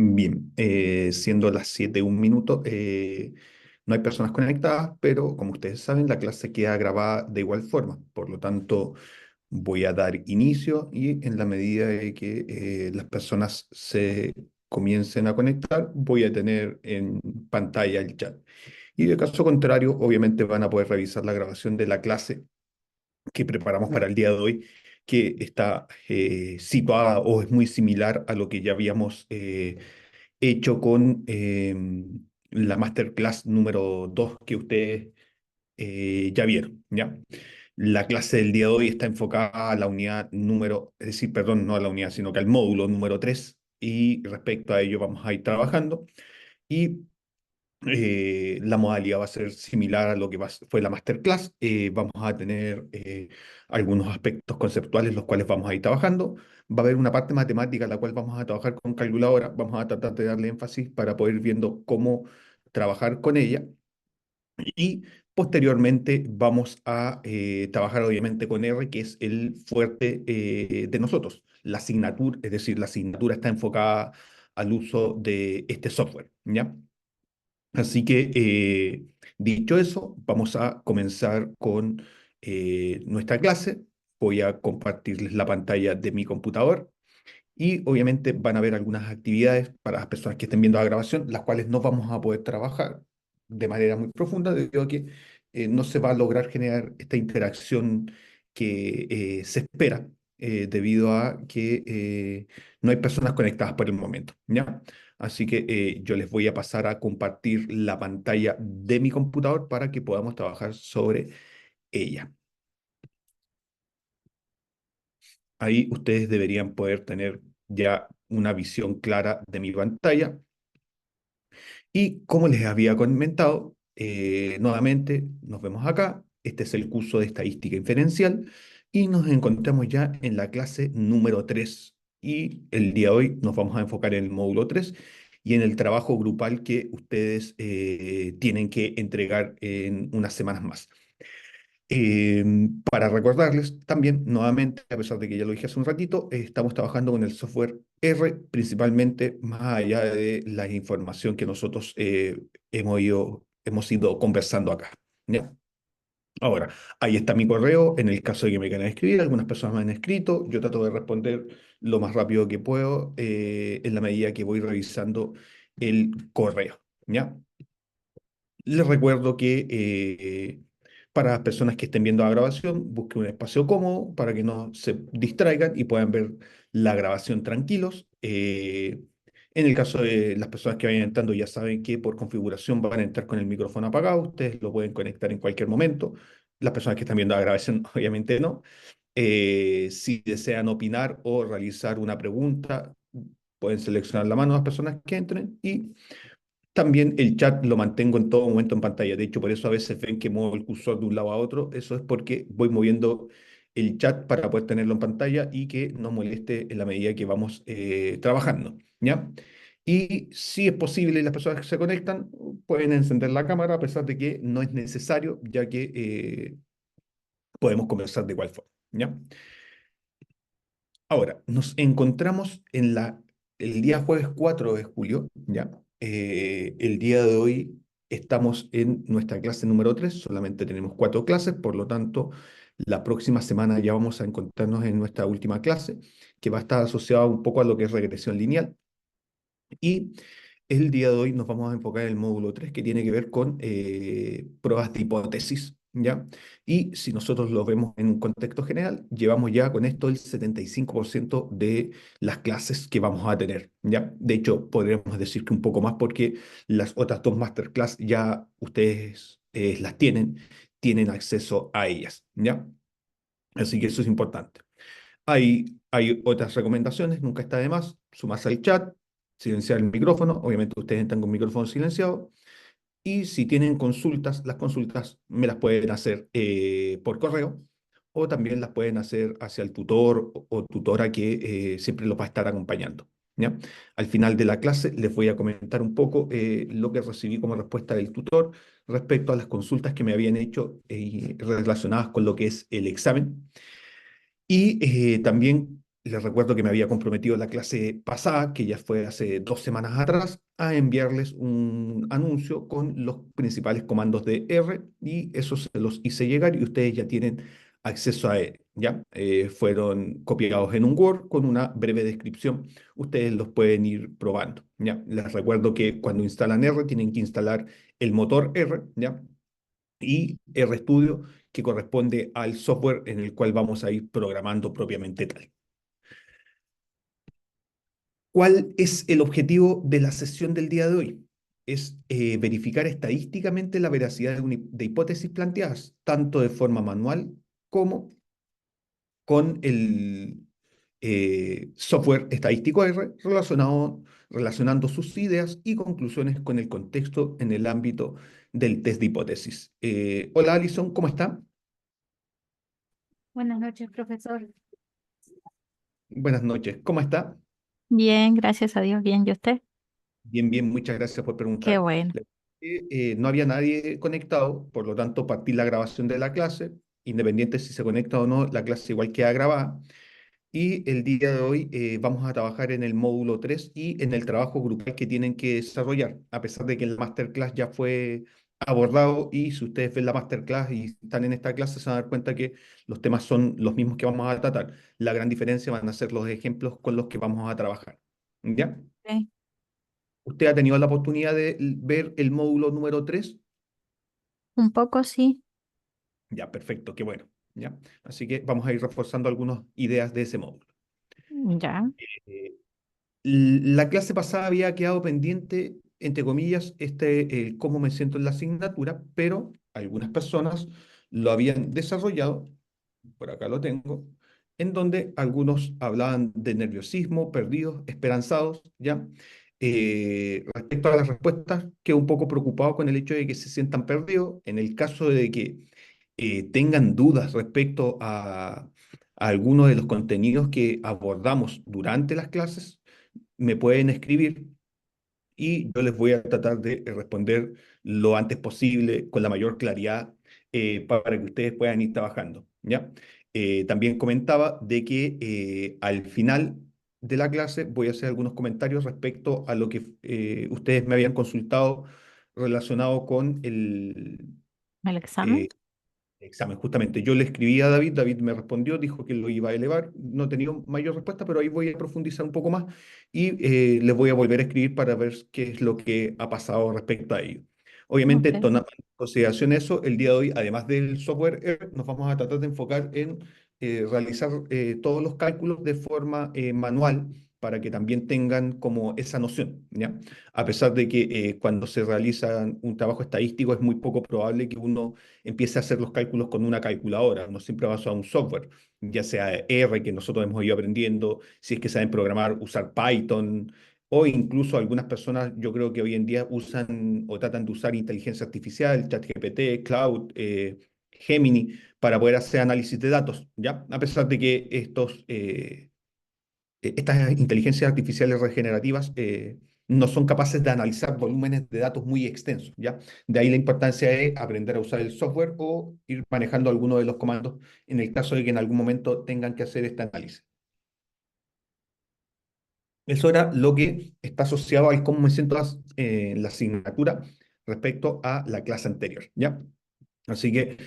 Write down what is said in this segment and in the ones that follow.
Bien, siendo las 7:01, no hay personas conectadas, pero como ustedes saben, la clase queda grabada de igual forma. Por lo tanto, voy a dar inicio y en la medida de que las personas se comiencen a conectar, voy a tener en pantalla el chat. Y de caso contrario, obviamente van a poder revisar la grabación de la clase que preparamos para el día de hoy, que está situada o es muy similar a lo que ya habíamos hecho con la masterclass número 2 que ustedes ya vieron, ¿ya? La clase del día de hoy está enfocada a la unidad número, es decir, perdón, no a la unidad, sino que al módulo número 3 y respecto a ello vamos a ir trabajando y la modalidad va a ser similar a lo que fue la masterclass. Vamos a tener algunos aspectos conceptuales los cuales vamos a ir trabajando. Va a haber una parte matemática la cual vamos a trabajar con calculadora. Vamos a tratar de darle énfasis para poder ir viendo cómo trabajar con ella. Y posteriormente vamos a trabajar obviamente con R, que es el fuerte de nosotros. La asignatura, es decir, la asignatura está enfocada al uso de este software, ¿ya? Así que, dicho eso, vamos a comenzar con nuestra clase. Voy a compartirles la pantalla de mi computador y obviamente van a ver algunas actividades para las personas que estén viendo la grabación, las cuales no vamos a poder trabajar de manera muy profunda debido a que no se va a lograr generar esta interacción que se espera debido a que no hay personas conectadas por el momento, ¿ya? Así que yo les voy a pasar a compartir la pantalla de mi computador para que podamos trabajar sobre ella. Ahí ustedes deberían poder tener ya una visión clara de mi pantalla. Y como les había comentado, nuevamente nos vemos acá. Este es el curso de estadística inferencial y nos encontramos ya en la clase número 3. Y el día de hoy nos vamos a enfocar en el módulo 3 y en el trabajo grupal que ustedes tienen que entregar en unas semanas más. Eh, para recordarles también, nuevamente, a pesar de que ya lo dije hace un ratito, estamos trabajando con el software R, principalmente más allá de la información que nosotros hemos ido conversando acá. ¿Ya? Ahora, ahí está mi correo, en el caso de que me quieran escribir, algunas personas me han escrito, yo trato de responder lo más rápido que puedo en la medida que voy revisando el correo. ¿Ya? Les recuerdo que para las personas que estén viendo la grabación, busquen un espacio cómodo para que no se distraigan y puedan ver la grabación tranquilos. En el caso de las personas que vayan entrando, ya saben que por configuración van a entrar con el micrófono apagado. Ustedes lo pueden conectar en cualquier momento. Las personas que están viendo la grabación, obviamente no. Si desean opinar o realizar una pregunta, pueden seleccionar la mano de las personas que entren y también el chat lo mantengo en todo momento en pantalla. De hecho, por eso a veces ven que muevo el cursor de un lado a otro. Eso es porque voy moviendo el chat para poder tenerlo en pantalla y que no moleste en la medida que vamos trabajando, ¿ya? Y si es posible, las personas que se conectan pueden encender la cámara a pesar de que no es necesario, ya que podemos conversar de igual forma, ¿ya? Ahora, nos encontramos en el día jueves 4 de julio, ¿ya? El día de hoy estamos en nuestra clase número 3. Solamente tenemos 4 clases, por lo tanto, la próxima semana ya vamos a encontrarnos en nuestra última clase, que va a estar asociada un poco a lo que es regresión lineal. Y el día de hoy nos vamos a enfocar en el módulo 3 que tiene que ver con pruebas de hipótesis, ¿ya? Y si nosotros lo vemos en un contexto general, llevamos ya con esto el 75% de las clases que vamos a tener, ¿ya? De hecho, podríamos decir que un poco más porque las otras dos masterclass ya ustedes las tienen acceso a ellas, ¿ya? Así que eso es importante. Hay otras recomendaciones, nunca está de más, sumarse al chat, silenciar el micrófono, obviamente ustedes entran con micrófono silenciado, y si tienen consultas, las consultas me las pueden hacer por correo, o también las pueden hacer hacia el tutor o tutora que siempre los va a estar acompañando, ¿ya? Al final de la clase les voy a comentar un poco lo que recibí como respuesta del tutor respecto a las consultas que me habían hecho relacionadas con lo que es el examen. Y también Les recuerdo que me había comprometido en la clase pasada, que ya fue hace 2 semanas atrás, a enviarles un anuncio con los principales comandos de R y eso se los hice llegar y ustedes ya tienen acceso a él, ¿ya? Fueron copiados en un Word con una breve descripción. Ustedes los pueden ir probando, ¿ya? Les recuerdo que cuando instalan R tienen que instalar el motor R, ¿ya? Y RStudio, que corresponde al software en el cual vamos a ir programando propiamente tal. ¿Cuál es el objetivo de la sesión del día de hoy? Es verificar estadísticamente la veracidad de hipótesis planteadas, tanto de forma manual como con el software estadístico R relacionando sus ideas y conclusiones con el contexto en el ámbito del test de hipótesis. Hola Alison, ¿cómo está? Buenas noches, profesor. Buenas noches, ¿cómo está? Bien, gracias a Dios, bien. ¿Y usted? Bien, bien, muchas gracias por Qué preguntar. bueno. No había nadie conectado, por lo tanto partí la grabación de la clase, independiente si se conecta o no, la clase igual queda grabada. Y el día de hoy vamos a trabajar en el módulo 3 y en el trabajo grupal que tienen que desarrollar, a pesar de que el masterclass ya fue abordado y si ustedes ven la masterclass y están en esta clase se van a dar cuenta que los temas son los mismos que vamos a tratar. La gran diferencia van a ser los ejemplos con los que vamos a trabajar. ¿Ya? Ok. ¿Usted ha tenido la oportunidad de ver el módulo número 3? Un poco sí, Ya, perfecto, qué bueno. ¿Ya? Así que vamos a ir reforzando algunas ideas de ese módulo. ya. Eh, la clase pasada había quedado pendiente, entre comillas, el cómo me siento en la asignatura, pero algunas personas lo habían desarrollado, por acá lo tengo, en donde algunos hablaban de nerviosismo, perdidos, esperanzados, ¿ya? Respecto a las respuestas, quedo un poco preocupado con el hecho de que se sientan perdidos. En el caso de que tengan dudas respecto a algunos de los contenidos que abordamos durante las clases, me pueden escribir y yo les voy a tratar de responder lo antes posible con la mayor claridad para que ustedes puedan ir trabajando, ¿ya? También comentaba de que al final de la clase voy a hacer algunos comentarios respecto a lo que ustedes me habían consultado relacionado con ¿El examen? eh, examen. Justamente, yo le escribí a David, David me respondió, dijo que lo iba a elevar, no he tenido mayor respuesta, pero ahí voy a profundizar un poco más y les voy a volver a escribir para ver qué es lo que ha pasado respecto a ello. Obviamente, Ok. tomando en consideración eso, el día de hoy, además del software, nos vamos a tratar de enfocar en realizar todos los cálculos de forma manual para que también tengan como esa noción, ¿ya? A pesar de que cuando se realiza un trabajo estadístico es muy poco probable que uno empiece a hacer los cálculos con una calculadora, no siempre va a usar un software, ya sea R, que nosotros hemos ido aprendiendo, si es que saben programar, usar Python, o incluso algunas personas, yo creo que hoy en día usan o tratan de usar inteligencia artificial, ChatGPT, Cloud, Gemini, para poder hacer análisis de datos, ¿ya? A pesar de que estas inteligencias artificiales regenerativas no son capaces de analizar volúmenes de datos muy extensos, ¿ya? De ahí la importancia de aprender a usar el software o ir manejando alguno de los comandos en el caso de que en algún momento tengan que hacer este análisis. Eso era lo que está asociado al cómo me siento en la asignatura respecto a la clase anterior, ¿ya? Así que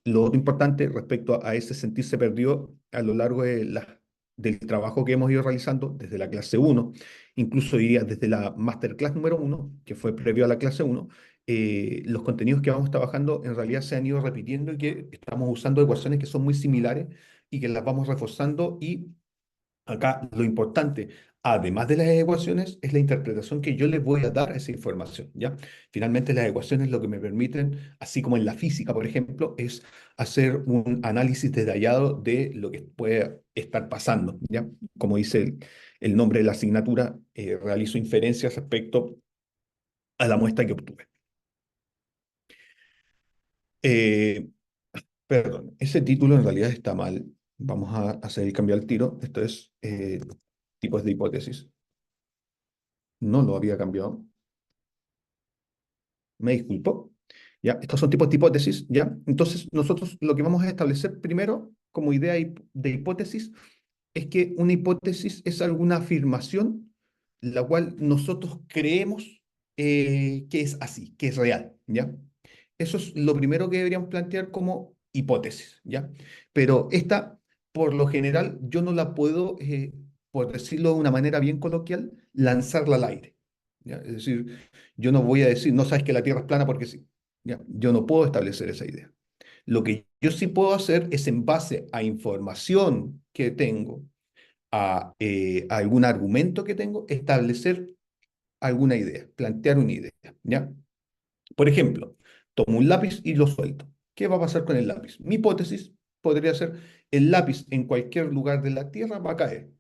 lo otro importante respecto a ese sentirse perdido a lo largo del trabajo que hemos ido realizando desde la clase uno, incluso diría desde la masterclass número uno, que fue previo a la clase uno, los contenidos que vamos trabajando en realidad se han ido repitiendo y que estamos usando ecuaciones que son muy similares y que las vamos reforzando y acá lo importante, además de las ecuaciones, es la interpretación que yo les voy a dar a esa información, ¿ya? Finalmente, las ecuaciones lo que me permiten, así como en la física, por ejemplo, es hacer un análisis detallado de lo que puede estar pasando, ¿ya? Como dice el nombre de la asignatura, realizo inferencias respecto a la muestra que obtuve. Eh, Perdón, ese título en realidad está mal. Vamos a hacer el cambio al tiro. Esto es tipos de hipótesis. No lo había cambiado. Me disculpo. ¿Ya? Estos son tipos de hipótesis, ¿ya? Entonces, nosotros lo que vamos a establecer primero como idea de hipótesis es que una hipótesis es alguna afirmación la cual nosotros creemos que es así, que es real, ¿ya? Eso es lo primero que deberíamos plantear como hipótesis, ¿ya? Pero esta, por lo general, yo no la puedo, por decirlo de una manera bien coloquial, lanzarla al aire, ¿ya? Es decir, yo no voy a decir, no sabes que la Tierra es plana porque sí, ¿ya? Yo no puedo establecer esa idea. Lo que yo sí puedo hacer es en base a información que tengo, a algún argumento que tengo, establecer alguna idea, plantear una idea, ¿ya? Por ejemplo, tomo un lápiz y lo suelto. ¿Qué va a pasar con el lápiz? Mi hipótesis podría ser, el lápiz en cualquier lugar de la Tierra va a caer,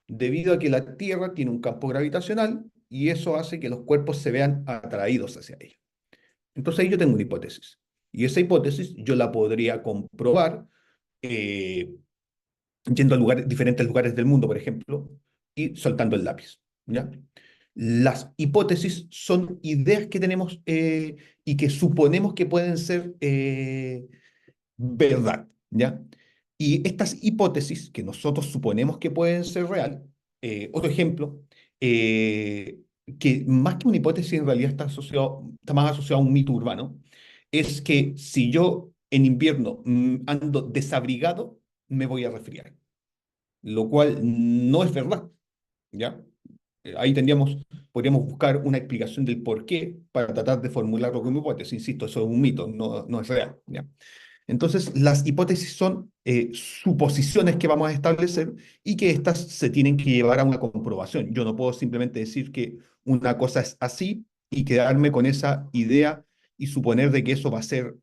debido a que la Tierra tiene un campo gravitacional y eso hace que los cuerpos se vean atraídos hacia ella. Entonces ahí yo tengo una hipótesis. Y esa hipótesis yo la podría comprobar eh, yendo a diferentes lugares del mundo, por ejemplo, y soltando el lápiz, ¿ya? Las hipótesis son ideas que tenemos y que suponemos que pueden ser verdad, ¿ya? Y estas hipótesis que nosotros suponemos que pueden ser real, otro ejemplo, eh, que más que una hipótesis en realidad está más asociado a un mito urbano, es que si yo en invierno ando desabrigado, me voy a resfriar, lo cual no es verdad, ¿ya? Ahí podríamos buscar una explicación del por qué para tratar de formularlo como hipótesis. Insisto, eso es un mito, no es real, ¿ya? Entonces, las hipótesis son suposiciones que vamos a establecer y que éstas se tienen que llevar a una comprobación. Yo no puedo simplemente decir que una cosa es así y quedarme con esa idea y suponer de que eso va a ser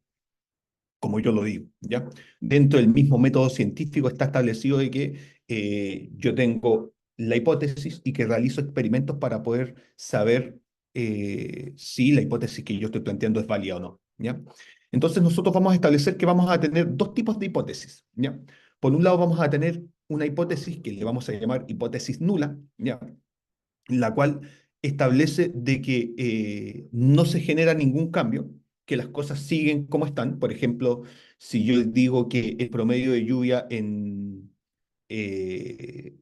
como yo lo digo, ¿ya? Dentro del mismo método científico está establecido de que yo tengo la hipótesis y que realizo experimentos para poder saber si la hipótesis que yo estoy planteando es válida o no, ¿ya? Entonces nosotros vamos a establecer que vamos a tener dos tipos de hipótesis, ¿ya? Por un lado vamos a tener una hipótesis que le vamos a llamar hipótesis nula, ¿ya? La cual establece de que no se genera ningún cambio, que las cosas siguen como están. Por ejemplo, si yo digo que el promedio de lluvia eh,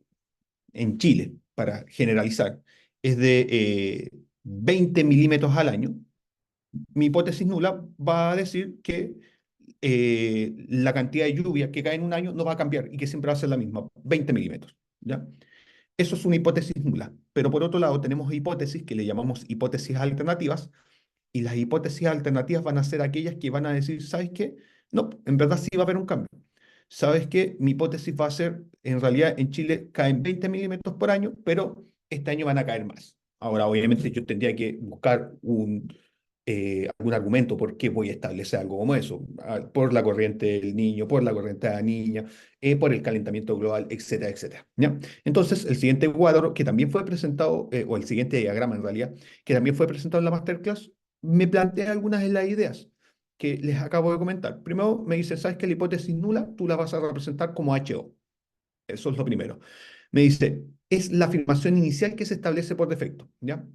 en Chile, para generalizar, es de 20 milímetros al año, mi hipótesis nula va a decir que la cantidad de lluvia que cae en un año no va a cambiar y que siempre va a ser la misma, 20 milímetros, ¿ya? Eso es una hipótesis nula. Pero por otro lado, tenemos hipótesis que le llamamos hipótesis alternativas, y las hipótesis alternativas van a ser aquellas que van a decir, ¿sabes qué? No, en verdad sí va a haber un cambio. ¿Sabes qué? Mi hipótesis va a ser, en realidad en Chile caen 20 milímetros por año, pero este año van a caer más. Ahora, obviamente yo tendría que buscar algún argumento por qué voy a establecer algo como eso. Por la corriente del niño, por la corriente de la niña, por el calentamiento global, etcétera, etcétera. ¿Ya? Entonces, el siguiente cuadro, que también fue presentado, o el siguiente diagrama en realidad, que también fue presentado en la masterclass, me plantea algunas de las ideas que les acabo de comentar. Primero me dice, ¿sabes que la hipótesis nula tú la vas a representar como HO? Eso es lo primero. Me dice, es la afirmación inicial que se establece por defecto, ¿ya?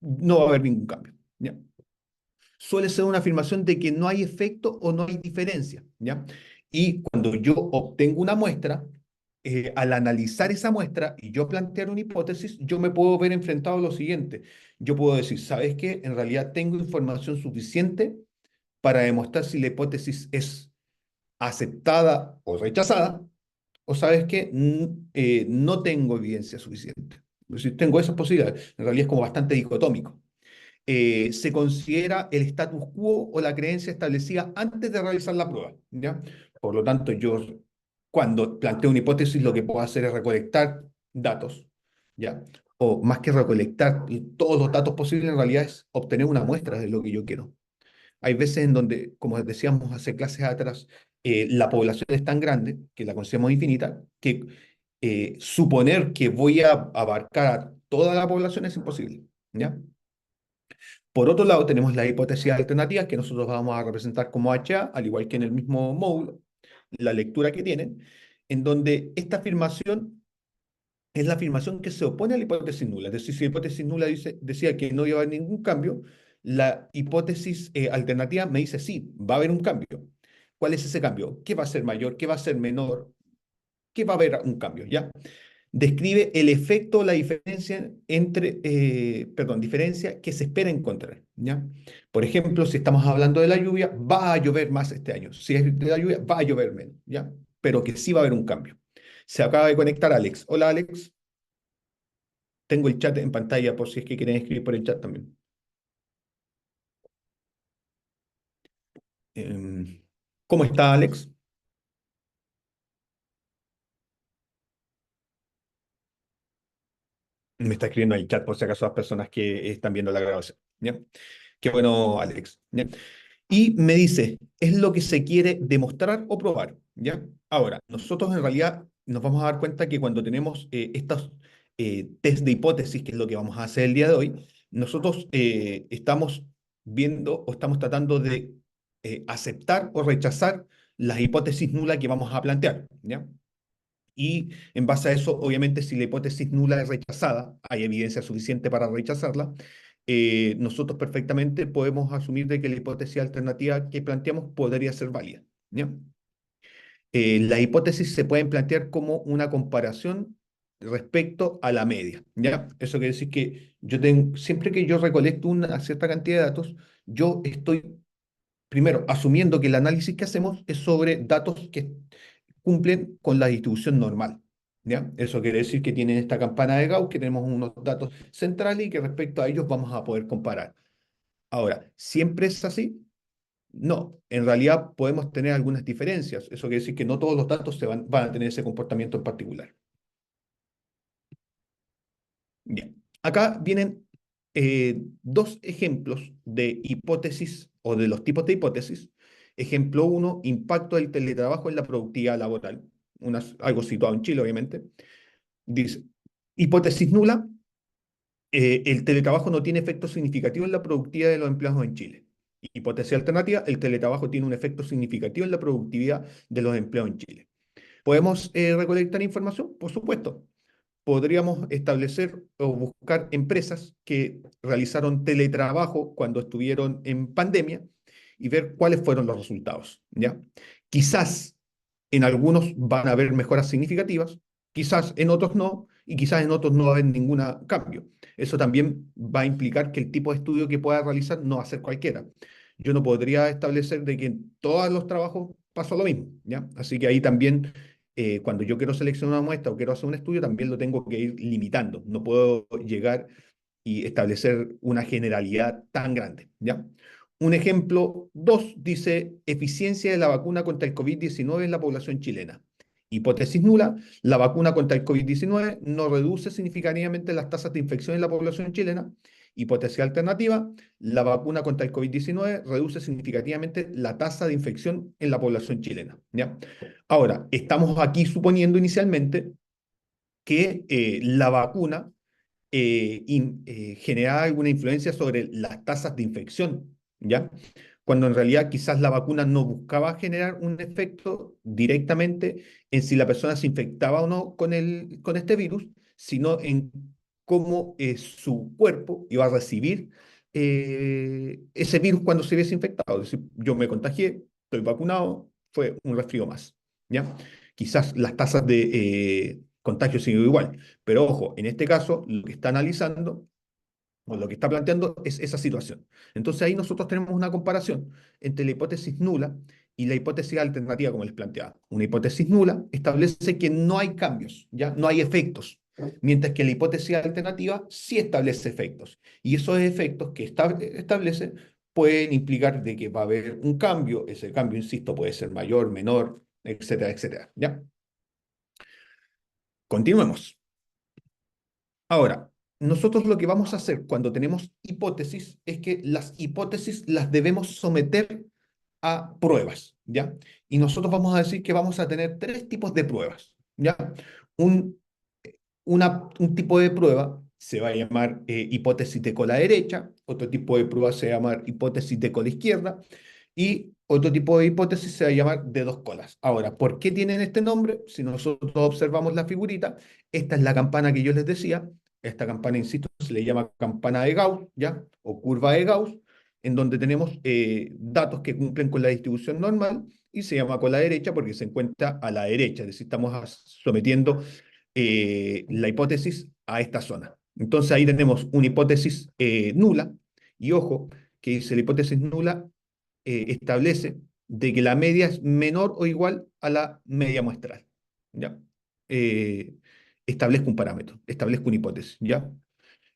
No va a haber ningún cambio, ¿ya? Suele ser una afirmación de que no hay efecto o no hay diferencia, ¿ya? Y cuando yo obtengo una muestra, al analizar esa muestra y yo plantear una hipótesis, yo me puedo ver enfrentado a lo siguiente. Yo puedo decir, ¿sabes qué? En realidad tengo información suficiente para demostrar si la hipótesis es aceptada o rechazada, o sabes que no tengo evidencia suficiente. Es decir, tengo esas posibilidades. En realidad es como bastante dicotómico. Se considera el status quo o la creencia establecida antes de realizar la prueba, ¿ya? Por lo tanto, yo cuando planteo una hipótesis lo que puedo hacer es recolectar datos, ¿ya? O más que recolectar todos los datos posibles, en realidad es obtener una muestra de lo que yo quiero. Hay veces en donde, como decíamos hace clases atrás, la población es tan grande, que la consideramos infinita, que suponer que voy a abarcar a toda la población es imposible, ¿ya? Por otro lado, tenemos las hipótesis alternativas que nosotros vamos a representar como HA, al igual que en el mismo módulo, la lectura que tienen, en donde esta afirmación es la afirmación que se opone a la hipótesis nula. Es decir, si la hipótesis nula decía que no iba a haber ningún cambio, la hipótesis alternativa me dice sí, va a haber un cambio. ¿Cuál es ese cambio? ¿Qué va a ser mayor? ¿Qué va a ser menor? que va a haber un cambio, ¿ya? Describe el efecto o la diferencia diferencia que se espera encontrar, ¿ya? Por ejemplo, si estamos hablando de la lluvia, va a llover más este año. Si es de la lluvia, va a llover menos, ¿ya? Pero que sí va a haber un cambio. Se acaba de conectar Alex. Hola, Alex. Tengo el chat en pantalla por si es que quieren escribir por el chat también. Em, ¿Cómo está, Alex? Me está escribiendo en el chat por si acaso las personas que están viendo la grabación, ¿ya? Qué bueno, Alex, ¿ya? Y me dice, ¿es lo que se quiere demostrar o probar? ¿Ya? Ahora, nosotros en realidad nos vamos a dar cuenta que cuando tenemos estos test de hipótesis, que es lo que vamos a hacer el día de hoy, nosotros estamos viendo o estamos tratando de aceptar o rechazar las hipótesis nulas que vamos a plantear, ¿ya? Y en base a eso, obviamente, si la hipótesis nula es rechazada, hay evidencia suficiente para rechazarla, nosotros perfectamente podemos asumir de que la hipótesis alternativa que planteamos podría ser válida, ¿ya? Las hipótesis se pueden plantear como una comparación respecto a la media, ¿ya? Eso quiere decir que siempre que yo recolecto una cierta cantidad de datos, yo estoy primero asumiendo que el análisis que hacemos es sobre datos que cumplen con la distribución normal, ¿ya? Eso quiere decir que tienen esta campana de Gauss, que tenemos unos datos centrales y que respecto a ellos vamos a poder comparar. Ahora, ¿siempre es así? No, en realidad podemos tener algunas diferencias. Eso quiere decir que no todos los datos van a tener ese comportamiento en particular. Bien, acá vienen dos ejemplos de hipótesis o de los tipos de hipótesis. Ejemplo uno, impacto del teletrabajo en la productividad laboral. Algo situado en Chile, obviamente. Dice, hipótesis nula, el teletrabajo no tiene efecto significativo en la productividad de los empleados en Chile. Hipótesis alternativa, el teletrabajo tiene un efecto significativo en la productividad de los empleados en Chile. ¿Podemos recolectar información? Por supuesto. Podríamos establecer o buscar empresas que realizaron teletrabajo cuando estuvieron en pandemia y ver cuáles fueron los resultados, ¿ya? Quizás en algunos van a haber mejoras significativas, quizás en otros no, y quizás en otros no va a haber ningún cambio. Eso también va a implicar que el tipo de estudio que pueda realizar no va a ser cualquiera. Yo no podría establecer de que en todos los trabajos pasó lo mismo, ¿ya? Así que ahí también cuando yo quiero seleccionar una muestra o quiero hacer un estudio, también lo tengo que ir limitando. No puedo llegar y establecer una generalidad tan grande, ¿ya? Un ejemplo 2 dice eficiencia de la vacuna contra el COVID-19 en la población chilena. Hipótesis nula, la vacuna contra el COVID-19 no reduce significativamente las tasas de infección en la población chilena. Hipótesis alternativa, la vacuna contra el COVID-19 reduce significativamente la tasa de infección en la población chilena, ¿ya? Ahora, estamos aquí suponiendo inicialmente que la vacuna generaba alguna influencia sobre las tasas de infección, ¿ya? Cuando en realidad quizás la vacuna no buscaba generar un efecto directamente en si la persona se infectaba o no con este virus, sino en cómo su cuerpo iba a recibir ese virus cuando se hubiese infectado. Es decir, yo me contagié, estoy vacunado, fue un resfrío más, ¿ya? Quizás las tasas de contagio siguen igual, pero ojo, en este caso lo que está analizando o lo que está planteando es esa situación. Entonces ahí nosotros tenemos una comparación entre la hipótesis nula y la hipótesis alternativa, como les planteaba. Una hipótesis nula establece que no hay cambios, ya no hay efectos, mientras que la hipótesis alternativa sí establece efectos. Y esos efectos que establece pueden implicar de que va a haber un cambio, ese cambio, insisto, puede ser mayor, menor, etcétera, etcétera. ¿Ya? Continuemos. Ahora, nosotros lo que vamos a hacer cuando tenemos hipótesis es que las hipótesis las debemos someter a pruebas, ¿ya? Y nosotros vamos a decir que vamos a tener tres tipos de pruebas, ¿ya? Un, un tipo de prueba se va a llamar hipótesis de cola derecha, otro tipo de prueba se va a llamar hipótesis de cola izquierda y otro tipo de hipótesis se va a llamar de dos colas. Ahora, ¿por qué tienen este nombre? Si nosotros observamos la figurita, esta es la campana que yo les decía. Esta campana, insisto, se le llama campana de Gauss, ¿ya? O curva de Gauss. en donde tenemos datos que cumplen con la distribución normal y se llama cola derecha porque se encuentra a la derecha, es decir, estamos sometiendo la hipótesis a esta zona. Entonces ahí tenemos una hipótesis nula y ojo, que dice la hipótesis nula establece de que la media es menor o igual a la media muestral. ¿Ya? Eh, Establezco un parámetro, establezco una hipótesis. ¿Ya?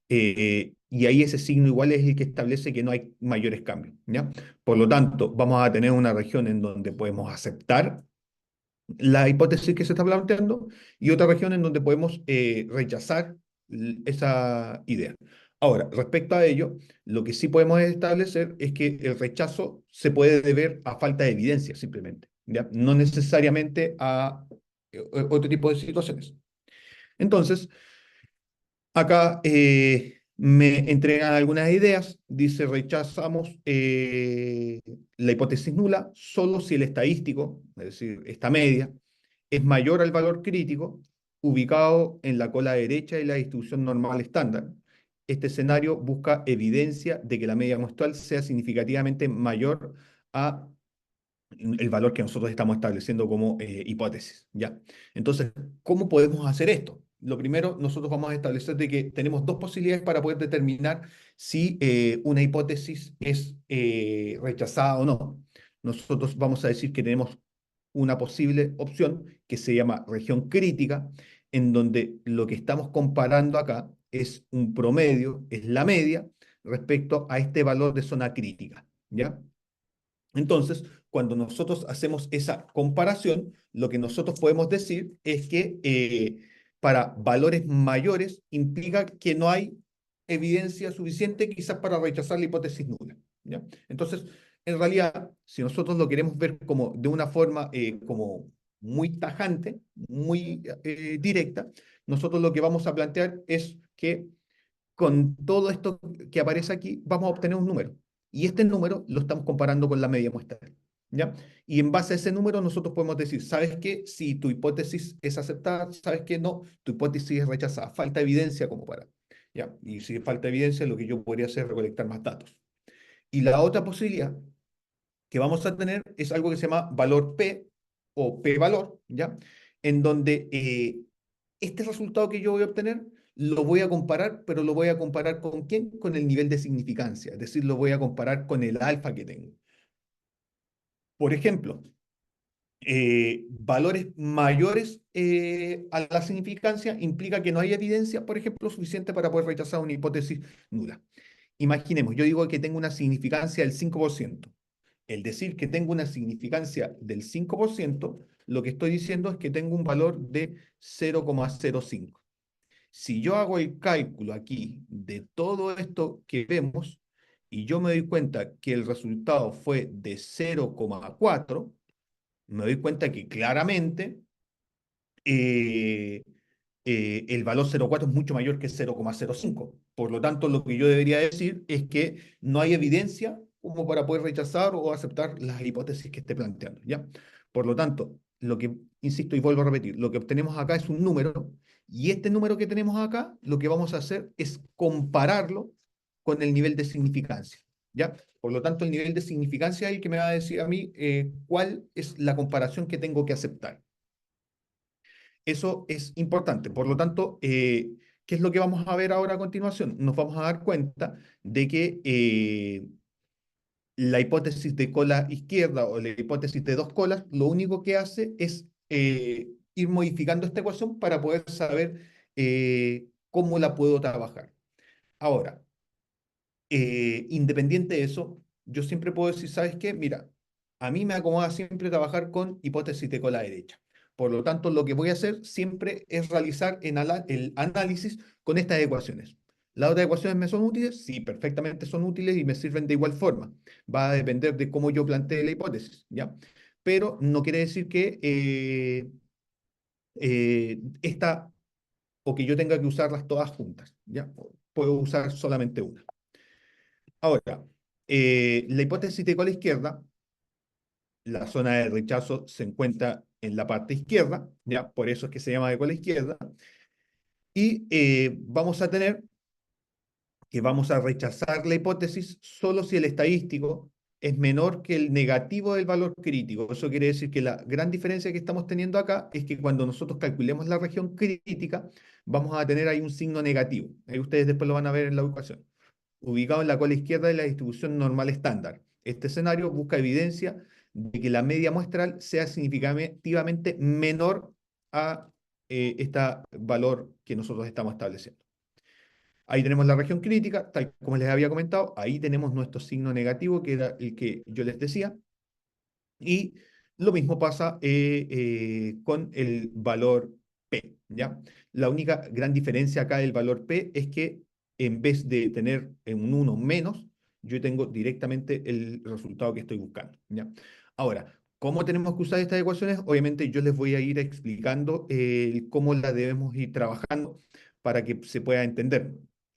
Y ahí ese signo igual es el que establece que no hay mayores cambios. ¿Ya? Por lo tanto, vamos a tener una región en donde podemos aceptar la hipótesis que se está planteando y otra región en donde podemos rechazar esa idea. Ahora, respecto a ello, lo que sí podemos establecer es que el rechazo se puede deber a falta de evidencia, simplemente, ¿ya? No necesariamente a otro tipo de situaciones. Entonces, acá me entregan algunas ideas. Dice, rechazamos la hipótesis nula solo si el estadístico, es decir, esta media, es mayor al valor crítico ubicado en la cola derecha de la distribución normal estándar. Este escenario busca evidencia de que la media muestral sea significativamente mayor a el valor que nosotros estamos estableciendo como hipótesis, ¿ya? Entonces, ¿cómo podemos hacer esto? Lo primero, nosotros vamos a establecer de que tenemos dos posibilidades para poder determinar si una hipótesis es rechazada o no. Nosotros vamos a decir que tenemos una posible opción que se llama región crítica, en donde lo que estamos comparando acá es un promedio, es la media, respecto a este valor de zona crítica, ¿ya? Entonces, cuando nosotros hacemos esa comparación, lo que nosotros podemos decir es que para valores mayores implica que no hay evidencia suficiente quizás para rechazar la hipótesis nula, ¿ya? Entonces, en realidad, si nosotros lo queremos ver como de una forma como muy tajante, muy directa, nosotros lo que vamos a plantear es que con todo esto que aparece aquí, vamos a obtener un número. Y este número lo estamos comparando con la media muestral. ¿Ya? Y en base a ese número nosotros podemos decir, ¿sabes qué? Si tu hipótesis es aceptada, ¿sabes qué? No, tu hipótesis es rechazada. Falta evidencia como para. ¿Ya? Y si falta evidencia, lo que yo podría hacer es recolectar más datos. Y la otra posibilidad que vamos a tener es algo que se llama valor P o P-valor, ¿ya? En donde este resultado que yo voy a obtener lo voy a comparar, pero lo voy a comparar ¿con quién? Con el nivel de significancia, es decir, lo voy a comparar con el alfa que tengo. Por ejemplo, valores mayores a la significancia implica que no hay evidencia, por ejemplo, suficiente para poder rechazar una hipótesis nula. Imaginemos, yo digo que tengo una significancia del 5%. El decir que tengo una significancia del 5%, lo que estoy diciendo es que tengo un valor de 0,05. Si yo hago el cálculo aquí de todo esto que vemos y yo me doy cuenta que el resultado fue de 0,4, me doy cuenta que claramente eh, el valor 0,4 es mucho mayor que 0,05. Por lo tanto, lo que yo debería decir es que no hay evidencia como para poder rechazar o aceptar las hipótesis que esté planteando, ¿ya? Por lo tanto, lo que, insisto y vuelvo a repetir, lo que obtenemos acá es un número y este número que tenemos acá, lo que vamos a hacer es compararlo con el nivel de significancia, ¿ya? Por lo tanto, el nivel de significancia es el que me va a decir a mí cuál es la comparación que tengo que aceptar. Eso es importante. Por lo tanto, ¿qué es lo que vamos a ver ahora a continuación? Nos vamos a dar cuenta de que la hipótesis de cola izquierda o la hipótesis de dos colas, lo único que hace es ir modificando esta ecuación para poder saber cómo la puedo trabajar. Ahora, independiente de eso, yo siempre puedo decir, ¿sabes qué? Mira, a mí me acomoda siempre trabajar con hipótesis de cola derecha. Por lo tanto, lo que voy a hacer siempre es realizar el análisis con estas ecuaciones. ¿Las otras ecuaciones me son útiles? Sí, perfectamente son útiles y me sirven de igual forma. Va a depender de cómo yo plantee la hipótesis, ¿ya? Pero no quiere decir que esta o que yo tenga que usarlas todas juntas, ¿ya? Puedo usar solamente una. Ahora, la hipótesis de cola izquierda, la zona de rechazo se encuentra en la parte izquierda, ¿ya? Por eso es que se llama de cola izquierda, y vamos a tener que vamos a rechazar la hipótesis solo si el estadístico es menor que el negativo del valor crítico. Eso quiere decir que la gran diferencia que estamos teniendo acá es que cuando nosotros calculemos la región crítica, vamos a tener ahí un signo negativo. Ahí ustedes después lo van a ver en la ecuación. Ubicado en la cola izquierda de la distribución normal estándar. Este escenario busca evidencia de que la media muestral sea significativamente menor a este valor que nosotros estamos estableciendo. Ahí tenemos la región crítica, tal como les había comentado, ahí tenemos nuestro signo negativo, que era el que yo les decía, y lo mismo pasa con el valor P, ¿ya? La única gran diferencia acá del valor P es que en vez de tener un 1 menos, yo tengo directamente el resultado que estoy buscando, ¿ya? Ahora, ¿cómo tenemos que usar estas ecuaciones? Obviamente yo les voy a ir explicando cómo las debemos ir trabajando para que se pueda entender.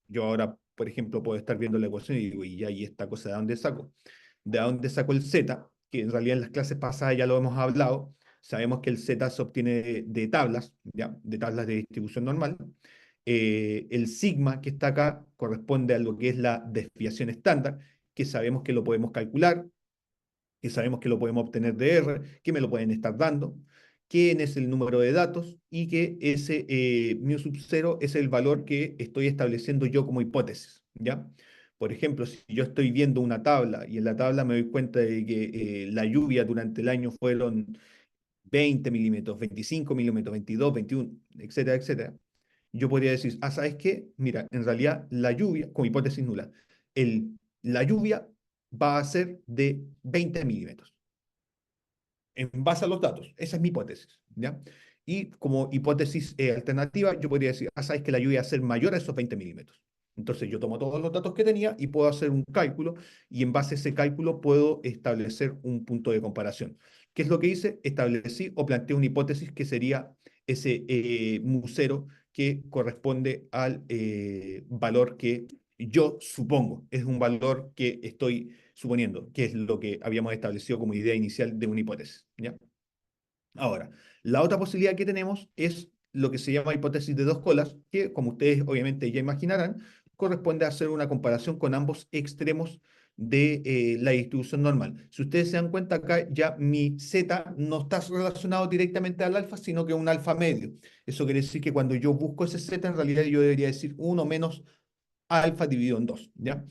Yo ahora, por ejemplo, puedo estar viendo la ecuación y digo, ¿y ahí esta cosa de dónde saco? ¿De dónde saco el Z? Que en realidad en las clases pasadas ya lo hemos hablado. Sabemos que el Z se obtiene de tablas, ¿ya? De tablas de distribución normal. El sigma que está acá corresponde a lo que es la desviación estándar, que sabemos que lo podemos calcular, que sabemos que lo podemos obtener de R, que me lo pueden estar dando, quién es el número de datos y que ese mu sub 0 es el valor que estoy estableciendo yo como hipótesis, ¿ya? Por ejemplo, si yo estoy viendo una tabla y en la tabla me doy cuenta de que la lluvia durante el año fueron 20 milímetros, 25 milímetros, 22, 21, etcétera, etcétera, yo podría decir, ¿sabes qué? Mira, en realidad la lluvia, como hipótesis nula, la lluvia va a ser de 20 milímetros en base a los datos. Esa es mi hipótesis, ¿ya? Y como hipótesis alternativa, yo podría decir, sabes que la lluvia va a ser mayor a esos 20 milímetros. Entonces yo tomo todos los datos que tenía y puedo hacer un cálculo y en base a ese cálculo puedo establecer un punto de comparación. ¿Qué es lo que hice? Establecí o planteé una hipótesis que sería ese mu cero que corresponde al valor que yo supongo. Es un valor que estoy suponiendo, que es lo que habíamos establecido como idea inicial de una hipótesis, ¿ya? Ahora, la otra posibilidad que tenemos es lo que se llama hipótesis de dos colas, que como ustedes obviamente ya imaginarán, corresponde a hacer una comparación con ambos extremos de la distribución normal. Si ustedes se dan cuenta acá, ya mi z no está relacionado directamente al alfa, sino que un alfa medio. Eso quiere decir que cuando yo busco ese z, en realidad yo debería decir 1 menos alfa dividido en 2, ¿ya?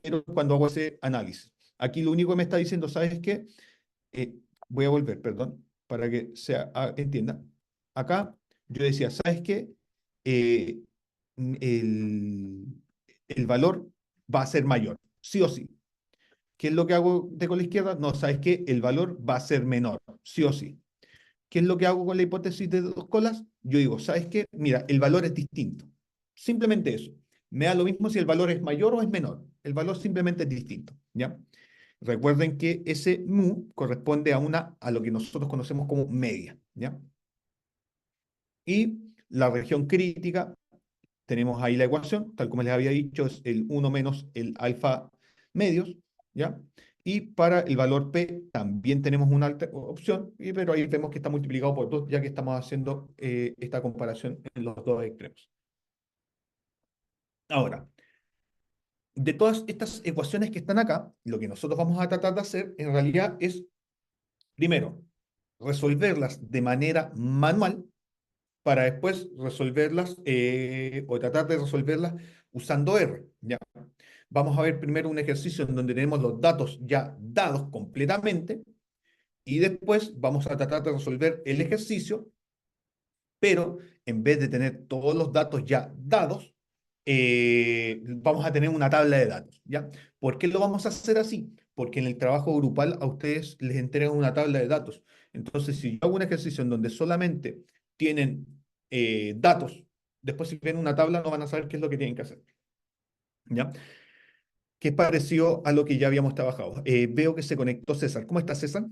Pero cuando hago ese análisis. Aquí lo único que me está diciendo, ¿sabes qué? Eh, Voy a volver, perdón, para que se entienda. Acá yo decía, ¿sabes qué? Eh, el, el valor va a ser mayor, sí o sí. ¿Qué es lo que hago de con la izquierda? No, ¿sabes qué? El valor va a ser menor, sí o sí. ¿Qué es lo que hago con la hipótesis de dos colas? Yo digo, ¿sabes qué? Mira, el valor es distinto. Simplemente eso. Me da lo mismo si el valor es mayor o es menor. El valor simplemente es distinto, ¿ya? Recuerden que ese mu corresponde a lo que nosotros conocemos como media, ¿ya? Y la región crítica, tenemos ahí la ecuación, tal como les había dicho, es el 1 menos el alfa medios, ¿ya? Y para el valor P también tenemos una opción, pero ahí vemos que está multiplicado por 2, ya que estamos haciendo esta comparación en los dos extremos. Ahora, de todas estas ecuaciones que están acá, lo que nosotros vamos a tratar de hacer en realidad es, primero, resolverlas de manera manual para después resolverlas o tratar de resolverlas usando R, ¿ya? Vamos a ver primero un ejercicio en donde tenemos los datos ya dados completamente y después vamos a tratar de resolver el ejercicio, pero en vez de tener todos los datos ya dados, vamos a tener una tabla de datos, ¿ya? ¿Por qué lo vamos a hacer así? Porque en el trabajo grupal a ustedes les entregan una tabla de datos. Entonces, si yo hago un ejercicio en donde solamente tienen datos, después si ven una tabla no van a saber qué es lo que tienen que hacer, ¿ya? Que es parecido a lo que ya habíamos trabajado. Veo que se conectó César. ¿Cómo está César?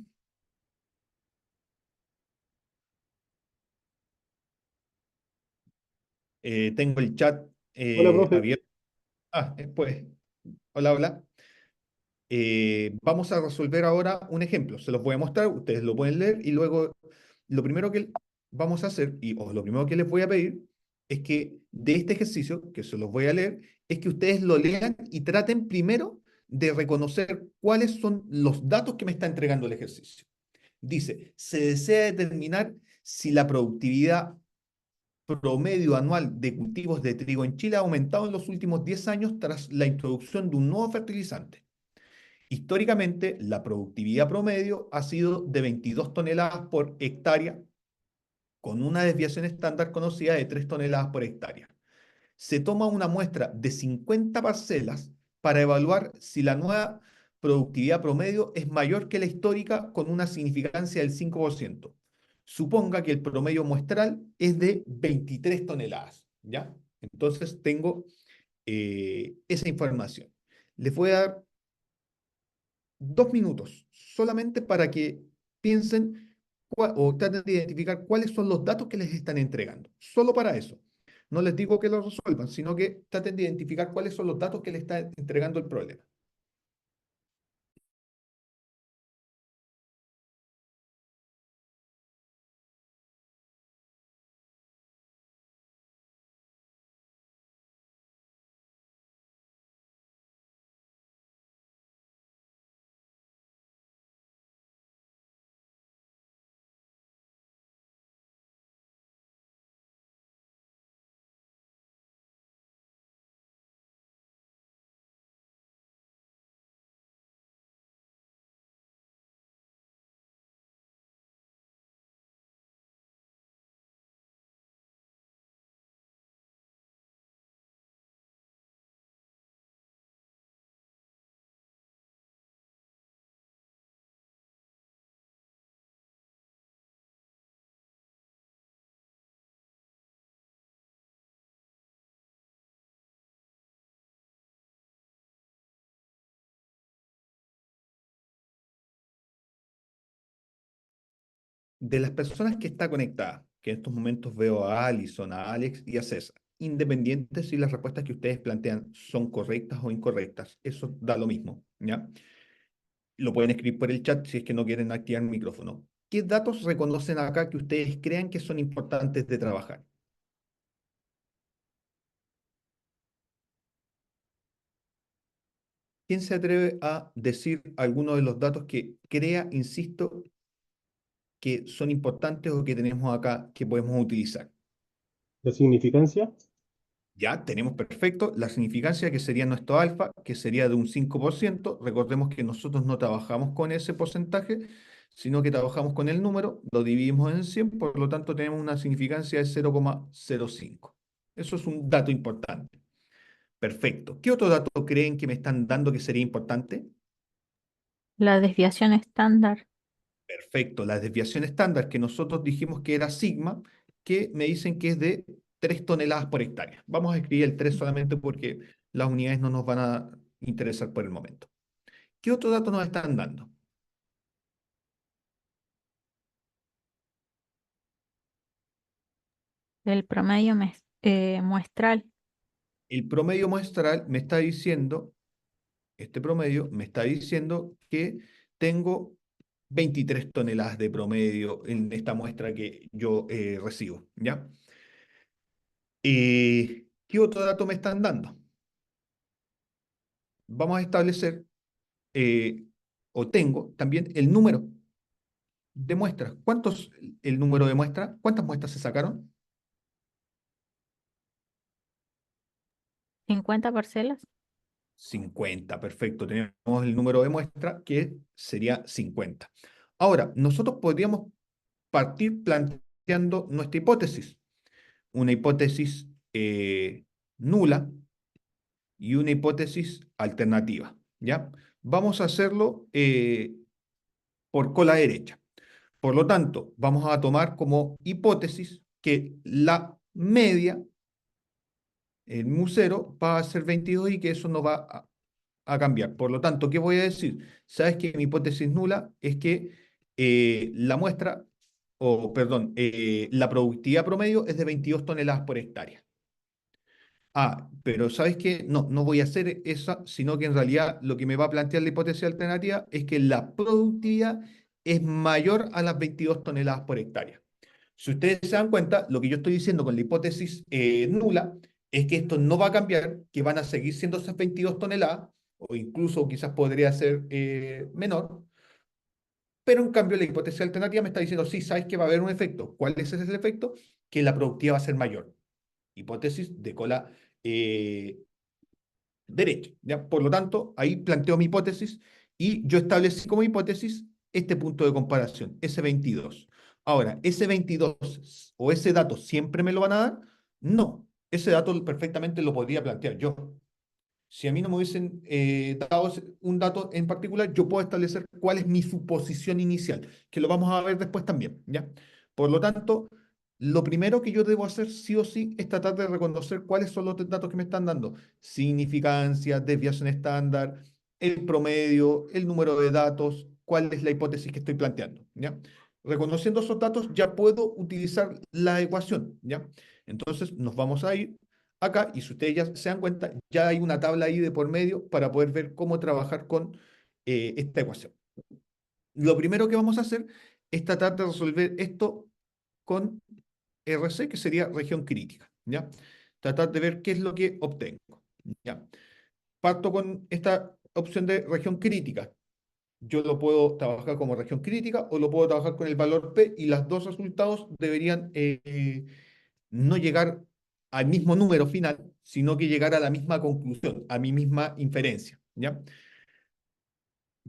Tengo el chat Hola, profe. abierto. Pues, hola, hola. Vamos a resolver ahora un ejemplo. Se los voy a mostrar, ustedes lo pueden leer y luego lo primero que vamos a hacer, o lo primero que les voy a pedir, es que de este ejercicio, que se los voy a leer, es que ustedes lo lean y traten primero de reconocer cuáles son los datos que me está entregando el ejercicio. Dice, se desea determinar si la productividad promedio anual de cultivos de trigo en Chile ha aumentado en los últimos 10 años tras la introducción de un nuevo fertilizante. Históricamente, la productividad promedio ha sido de 22 toneladas por hectárea, con una desviación estándar conocida de 3 toneladas por hectárea. Se toma una muestra de 50 parcelas para evaluar si la nueva productividad promedio es mayor que la histórica con una significancia del 5%. Suponga que el promedio muestral es de 23 toneladas, ¿ya? Entonces tengo esa información. Les voy a dar 2 minutos solamente para que piensen o traten de identificar cuáles son los datos que les están entregando. Solo para eso. No les digo que lo resuelvan, sino que traten de identificar cuáles son los datos que les está entregando el problema. De las personas que está conectada, que en estos momentos veo a Alison, a Alex y a César, independiente si las respuestas que ustedes plantean son correctas o incorrectas, eso da lo mismo, ¿ya? Lo pueden escribir por el chat si es que no quieren activar el micrófono. ¿Qué datos reconocen acá que ustedes crean que son importantes de trabajar? ¿Quién se atreve a decir algunos de los datos que crea, insisto, que son importantes o que tenemos acá que podemos utilizar? La significancia, Ya tenemos perfecto la significancia que sería nuestro alfa, que sería de un 5%. Recordemos que nosotros no trabajamos con ese porcentaje, sino que trabajamos con el número, lo dividimos en 100, por lo tanto tenemos una significancia de 0,05. Eso es un dato importante. Perfecto. ¿Qué otro dato creen que me están dando que sería importante? La desviación estándar. Perfecto. La desviación estándar que nosotros dijimos que era sigma, que me dicen que es de 3 toneladas por hectárea. Vamos a escribir el 3 solamente porque las unidades no nos van a interesar por el momento. ¿Qué otro dato nos están dando? El promedio muestral. El promedio muestral me está diciendo, este promedio me está diciendo que tengo 23 toneladas de promedio en esta muestra que yo recibo, ¿ya? ¿Qué otro dato me están dando? Vamos a establecer, eh, o tengo también el número de muestras. El número de muestras? ¿Cuántas muestras se sacaron? 50 parcelas. 50, perfecto. Tenemos el número de muestra que sería 50. Ahora, nosotros podríamos partir planteando nuestra hipótesis. Una hipótesis nula y una hipótesis alternativa, ¿ya? Vamos a hacerlo por cola derecha. Por lo tanto, vamos a tomar como hipótesis que la media, el mu0, va a ser 22 y que eso no va a cambiar. Por lo tanto, ¿qué voy a decir? Sabes que mi hipótesis nula es que la muestra, o perdón, la productividad promedio es de 22 toneladas por hectárea. Ah, pero ¿sabes qué? No, no voy a hacer esa, sino que en realidad lo que me va a plantear la hipótesis alternativa es que la productividad es mayor a las 22 toneladas por hectárea. Si ustedes se dan cuenta, lo que yo estoy diciendo con la hipótesis nula es que esto no va a cambiar, que van a seguir siendo esas 22 toneladas, o incluso quizás podría ser menor, pero en cambio la hipótesis alternativa me está diciendo, sí, sabes que va a haber un efecto. ¿Cuál es ese efecto? Que la productividad va a ser mayor. Hipótesis de cola derecha, ¿ya? Por lo tanto, ahí planteo mi hipótesis y yo establecí como hipótesis este punto de comparación, ese 22. Ahora, ese 22 o ese dato siempre me lo van a dar. No, ese dato perfectamente lo podría plantear yo. Si a mí no me hubiesen dado un dato en particular, yo puedo establecer cuál es mi suposición inicial, que lo vamos a ver después también, ¿ya? Por lo tanto, lo primero que yo debo hacer sí o sí es tratar de reconocer cuáles son los datos que me están dando. Significancia, desviación estándar, el promedio, el número de datos, cuál es la hipótesis que estoy planteando, ¿ya? Reconociendo esos datos ya puedo utilizar la ecuación, ¿ya? Entonces nos vamos a ir acá, y si ustedes ya se dan cuenta, ya hay una tabla ahí de por medio para poder ver cómo trabajar con esta ecuación. Lo primero que vamos a hacer es tratar de resolver esto con RC, que sería región crítica, ¿ya? Tratar de ver qué es lo que obtengo, ¿ya? Parto con esta opción de región crítica. Yo lo puedo trabajar como región crítica o lo puedo trabajar con el valor P, y los dos resultados deberían no llegar al mismo número final, sino que llegar a la misma conclusión, a mi misma inferencia, ¿ya?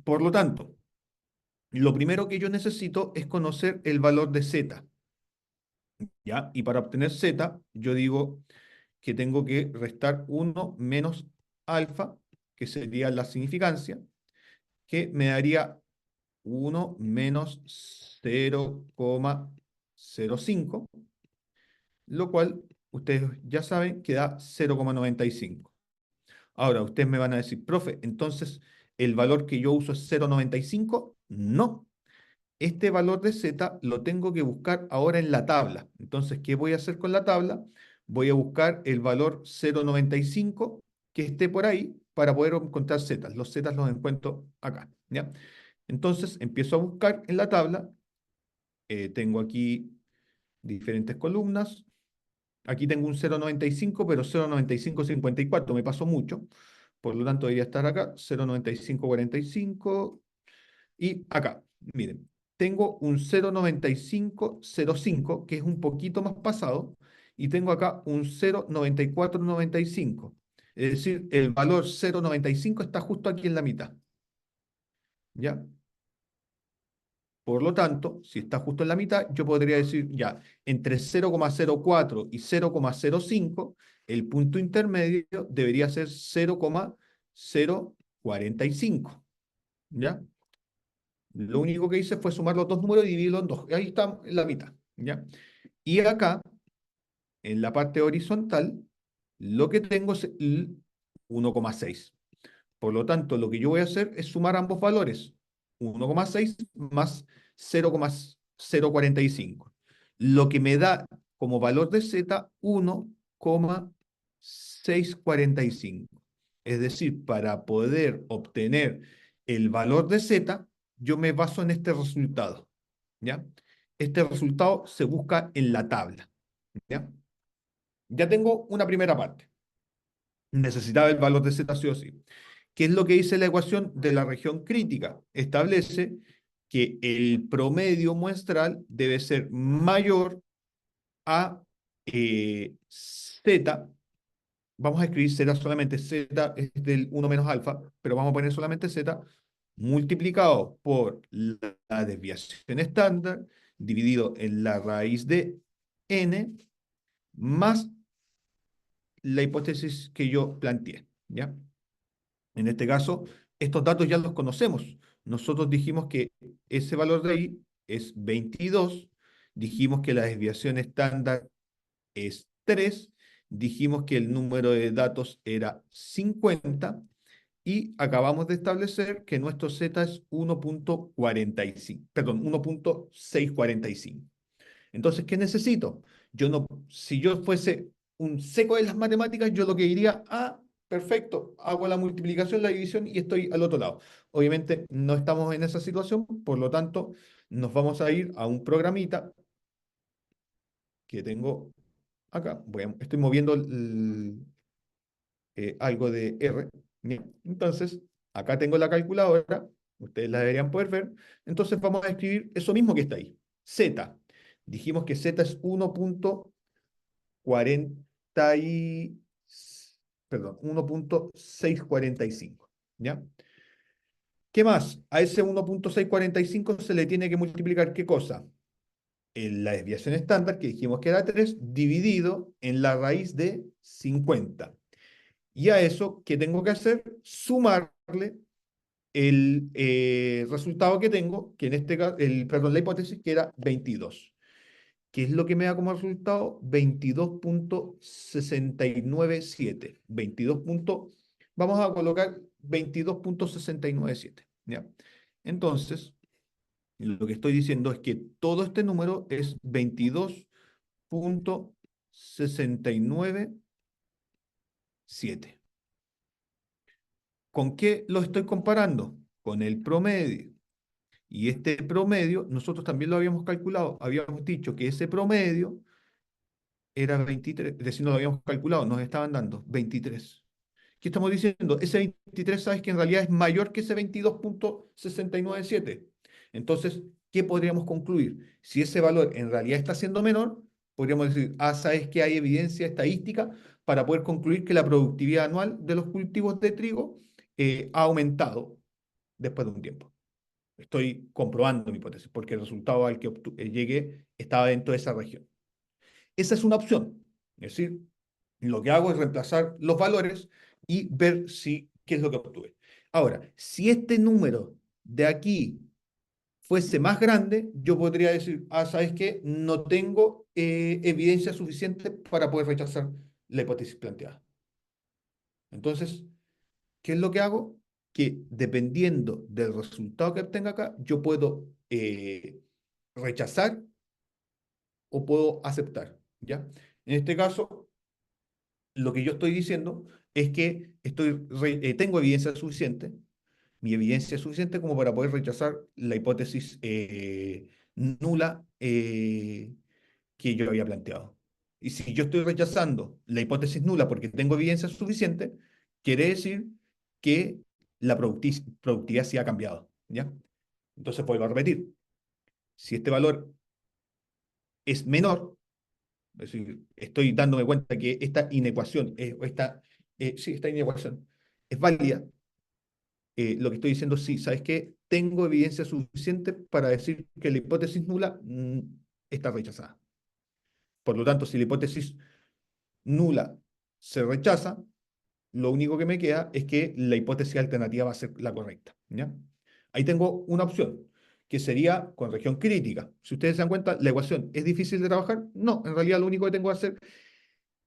Por lo tanto, lo primero que yo necesito es conocer el valor de z, ¿ya? Y para obtener z, yo digo que tengo que restar 1 menos alfa, que sería la significancia, que me daría 1 menos 0,05, lo cual ustedes ya saben que da 0,95. Ahora, ustedes me van a decir, profe, entonces, ¿el valor que yo uso es 0,95? No. Este valor de z lo tengo que buscar ahora en la tabla. Entonces, ¿qué voy a hacer con la tabla? Voy a buscar el valor 0,95 que esté por ahí para poder encontrar z. Los z los encuentro acá, ¿ya? Entonces, empiezo a buscar en la tabla. Tengo aquí diferentes columnas. Aquí tengo un 0,95, pero 0,9554 me pasó mucho. Por lo tanto, debería estar acá, 0,9545. Y acá, miren, tengo un 0,9505, que es un poquito más pasado, y tengo acá un 0,9495. Es decir, el valor 0,95 está justo aquí en la mitad. ¿Ya? Por lo tanto, si está justo en la mitad, yo podría decir ya, entre 0,04 y 0,05, el punto intermedio debería ser 0,045. ¿Ya? Lo único que hice fue sumar los dos números y dividirlos en dos. Ahí está en la mitad. ¿Ya? Y acá, en la parte horizontal, lo que tengo es el 1,6. Por lo tanto, lo que yo voy a hacer es sumar ambos valores, 1,6 más 0,045, lo que me da como valor de z 1,645. Es decir, para poder obtener el valor de z, yo me baso en este resultado, ¿ya? Este resultado se busca en la tabla, ¿ya? Ya tengo una primera parte. Necesitaba el valor de z sí o sí. ¿Qué es lo que dice la ecuación de la región crítica? Establece que el promedio muestral debe ser mayor a z. Vamos a escribir z solamente, z es del 1 menos alfa, pero vamos a poner solamente z, multiplicado por la desviación estándar, dividido en la raíz de n, más la hipótesis que yo planteé, ¿ya? En este caso, estos datos ya los conocemos. Nosotros dijimos que ese valor de ahí es 22, dijimos que la desviación estándar es 3, dijimos que el número de datos era 50 y acabamos de establecer que nuestro z es 1,45, perdón, 1,645. Entonces, ¿qué necesito? Yo no, si yo fuese un seco de las matemáticas, yo lo que diría, ah, perfecto, hago la multiplicación, la división y estoy al otro lado. Obviamente no estamos en esa situación, por lo tanto, nos vamos a ir a un programita que tengo acá, estoy moviendo algo de R. Bien, entonces, acá tengo la calculadora, ustedes la deberían poder ver. Entonces vamos a escribir eso mismo que está ahí. Z. Dijimos que Z es 1.40 y, perdón, 1.645. ¿Ya? ¿Qué más? A ese 1.645 se le tiene que multiplicar ¿qué cosa? La desviación estándar, que dijimos que era 3, dividido en la raíz de 50. Y a eso, ¿qué tengo que hacer? Sumarle el resultado que tengo, que en este caso, perdón, la hipótesis, que era 22. ¿Qué es lo que me da como resultado? 22.697. 22 vamos a colocar 22.697. ¿Ya? Entonces, lo que estoy diciendo es que todo este número es 22.697. ¿Con qué lo estoy comparando? Con el promedio. Y este promedio, nosotros también lo habíamos calculado. Habíamos dicho que ese promedio era 23, es decir, no lo habíamos calculado, nos estaban dando 23. ¿Qué estamos diciendo? Ese 23, sabes que en realidad es mayor que ese 22.697. Entonces, ¿qué podríamos concluir? Si ese valor en realidad está siendo menor, podríamos decir, sabes que hay evidencia estadística para poder concluir que la productividad anual de los cultivos de trigo ha aumentado después de un tiempo. Estoy comprobando mi hipótesis, porque el resultado al que llegué estaba dentro de esa región. Esa es una opción. Es decir, lo que hago es reemplazar los valores y ver qué es lo que obtuve. Ahora, si este número de aquí fuese más grande, yo podría decir, ¿sabes qué? No tengo evidencia suficiente para poder rechazar la hipótesis planteada. Entonces, ¿qué es lo que hago? Que dependiendo del resultado que obtenga acá, yo puedo rechazar o puedo aceptar, ¿ya? En este caso, lo que yo estoy diciendo es que tengo evidencia suficiente, mi evidencia es suficiente como para poder rechazar la hipótesis nula que yo había planteado. Y si yo estoy rechazando la hipótesis nula porque tengo evidencia suficiente, quiere decir que la productividad sí ha cambiado, ¿ya? Entonces vuelvo a repetir, si este valor es menor, es decir, estoy dándome cuenta que esta inecuación, esta inecuación es válida. Lo que estoy diciendo, sí, ¿sabes qué? Tengo evidencia suficiente para decir que la hipótesis nula está rechazada. Por lo tanto, si la hipótesis nula se rechaza, lo único que me queda es que la hipótesis alternativa va a ser la correcta, ¿ya? Ahí tengo una opción, que sería con región crítica. Si ustedes se dan cuenta, la ecuación es difícil de trabajar. No, en realidad lo único que tengo que hacer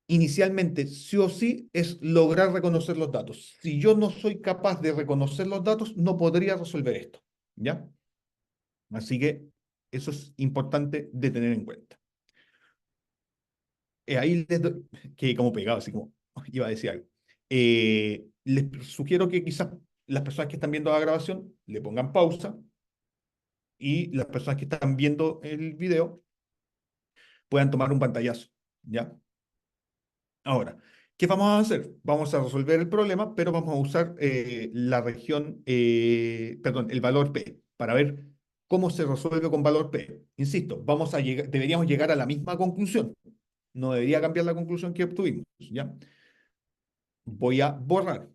inicialmente, sí o sí, es lograr reconocer los datos. Si yo no soy capaz de reconocer los datos, no podría resolver esto, ¿ya? Así que eso es importante de tener en cuenta. Ahí les doy, que como pegado, así como iba a decir algo. Les sugiero que quizás las personas que están viendo la grabación le pongan pausa y las personas que están viendo el video puedan tomar un pantallazo, ¿ya? Ahora, ¿qué vamos a hacer? Vamos a resolver el problema, pero vamos a usar la región, perdón, el valor P, para ver cómo se resuelve con valor P. Insisto, deberíamos llegar a la misma conclusión. No debería cambiar la conclusión que obtuvimos, ¿ya? Voy a borrar.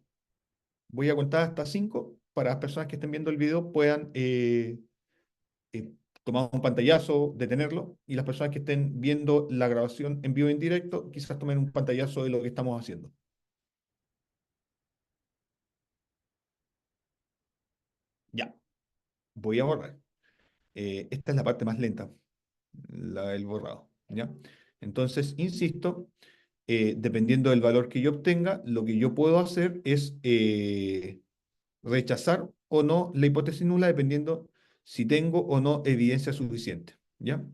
Voy a contar hasta 5 para las personas que estén viendo el video puedan eh, tomar un pantallazo, detenerlo, y las personas que estén viendo la grabación en vivo en directo, quizás tomen un pantallazo de lo que estamos haciendo. Ya, voy a borrar. Esta es la parte más lenta, la del borrado, ¿ya? Entonces, insisto, dependiendo del valor que yo obtenga, lo que yo puedo hacer es rechazar o no la hipótesis nula dependiendo si tengo o no evidencia suficiente, ¿ya?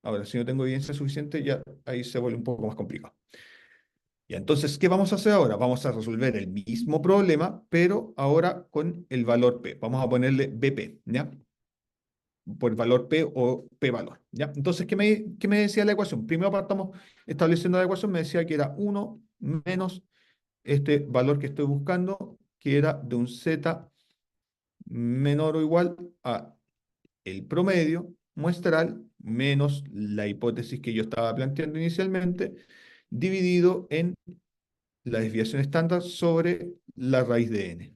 Ahora, si no tengo evidencia suficiente, ya ahí se vuelve un poco más complicado. Ya, entonces, ¿qué vamos a hacer ahora? Vamos a resolver el mismo problema, pero ahora con el valor P. Vamos a ponerle BP, ¿ya? por valor P o P valor, ¿ya? Entonces, ¿qué me decía la ecuación? Primero partamos estableciendo la ecuación, me decía que era 1 menos este valor que estoy buscando, que era de un Z menor o igual a el promedio muestral menos la hipótesis que yo estaba planteando inicialmente, dividido en la desviación estándar sobre la raíz de n,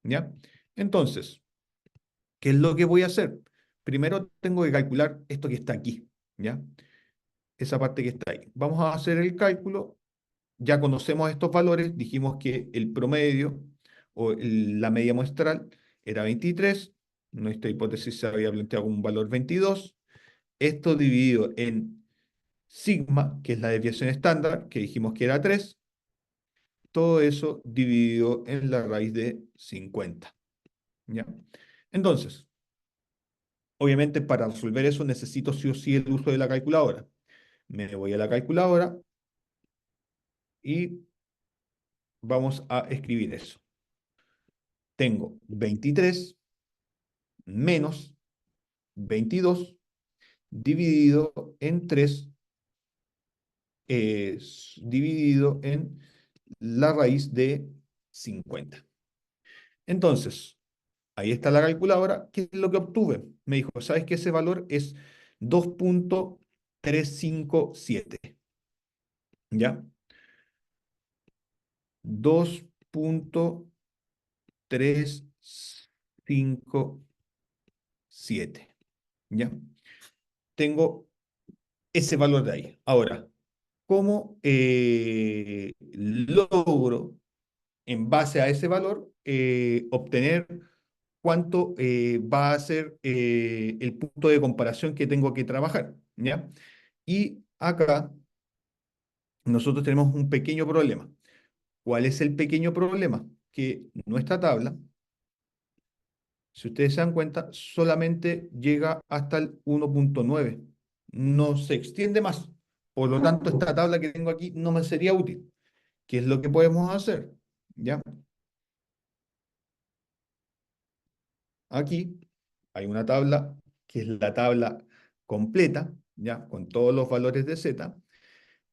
¿ya? Entonces, ¿qué es lo que voy a hacer? Primero tengo que calcular esto que está aquí, ¿ya? Esa parte que está ahí. Vamos a hacer el cálculo. Ya conocemos estos valores. Dijimos que el promedio o la media muestral era 23. Nuestra hipótesis se había planteado como un valor 22. Esto dividido en sigma, que es la desviación estándar, que dijimos que era 3. Todo eso dividido en la raíz de 50, ¿ya? Entonces, obviamente, para resolver eso necesito sí o sí el uso de la calculadora. Me voy a la calculadora y vamos a escribir eso. Tengo 23 menos 22 dividido en 3, dividido en la raíz de 50. Entonces, ahí está la calculadora. ¿Qué es lo que obtuve? Me dijo, ¿sabes que ese valor es 2,357? ¿Ya? 2,357. ¿Ya? Tengo ese valor de ahí. Ahora, ¿cómo logro, en base a ese valor, obtener cuánto va a ser el punto de comparación que tengo que trabajar? ¿Ya? Y acá nosotros tenemos un pequeño problema. ¿Cuál es el pequeño problema? Que nuestra tabla, si ustedes se dan cuenta, solamente llega hasta el 1,9. No se extiende más. Por lo tanto, esta tabla que tengo aquí no me sería útil. ¿Qué es lo que podemos hacer? ¿Ya? Aquí hay una tabla que es la tabla completa, ¿ya? Con todos los valores de Z,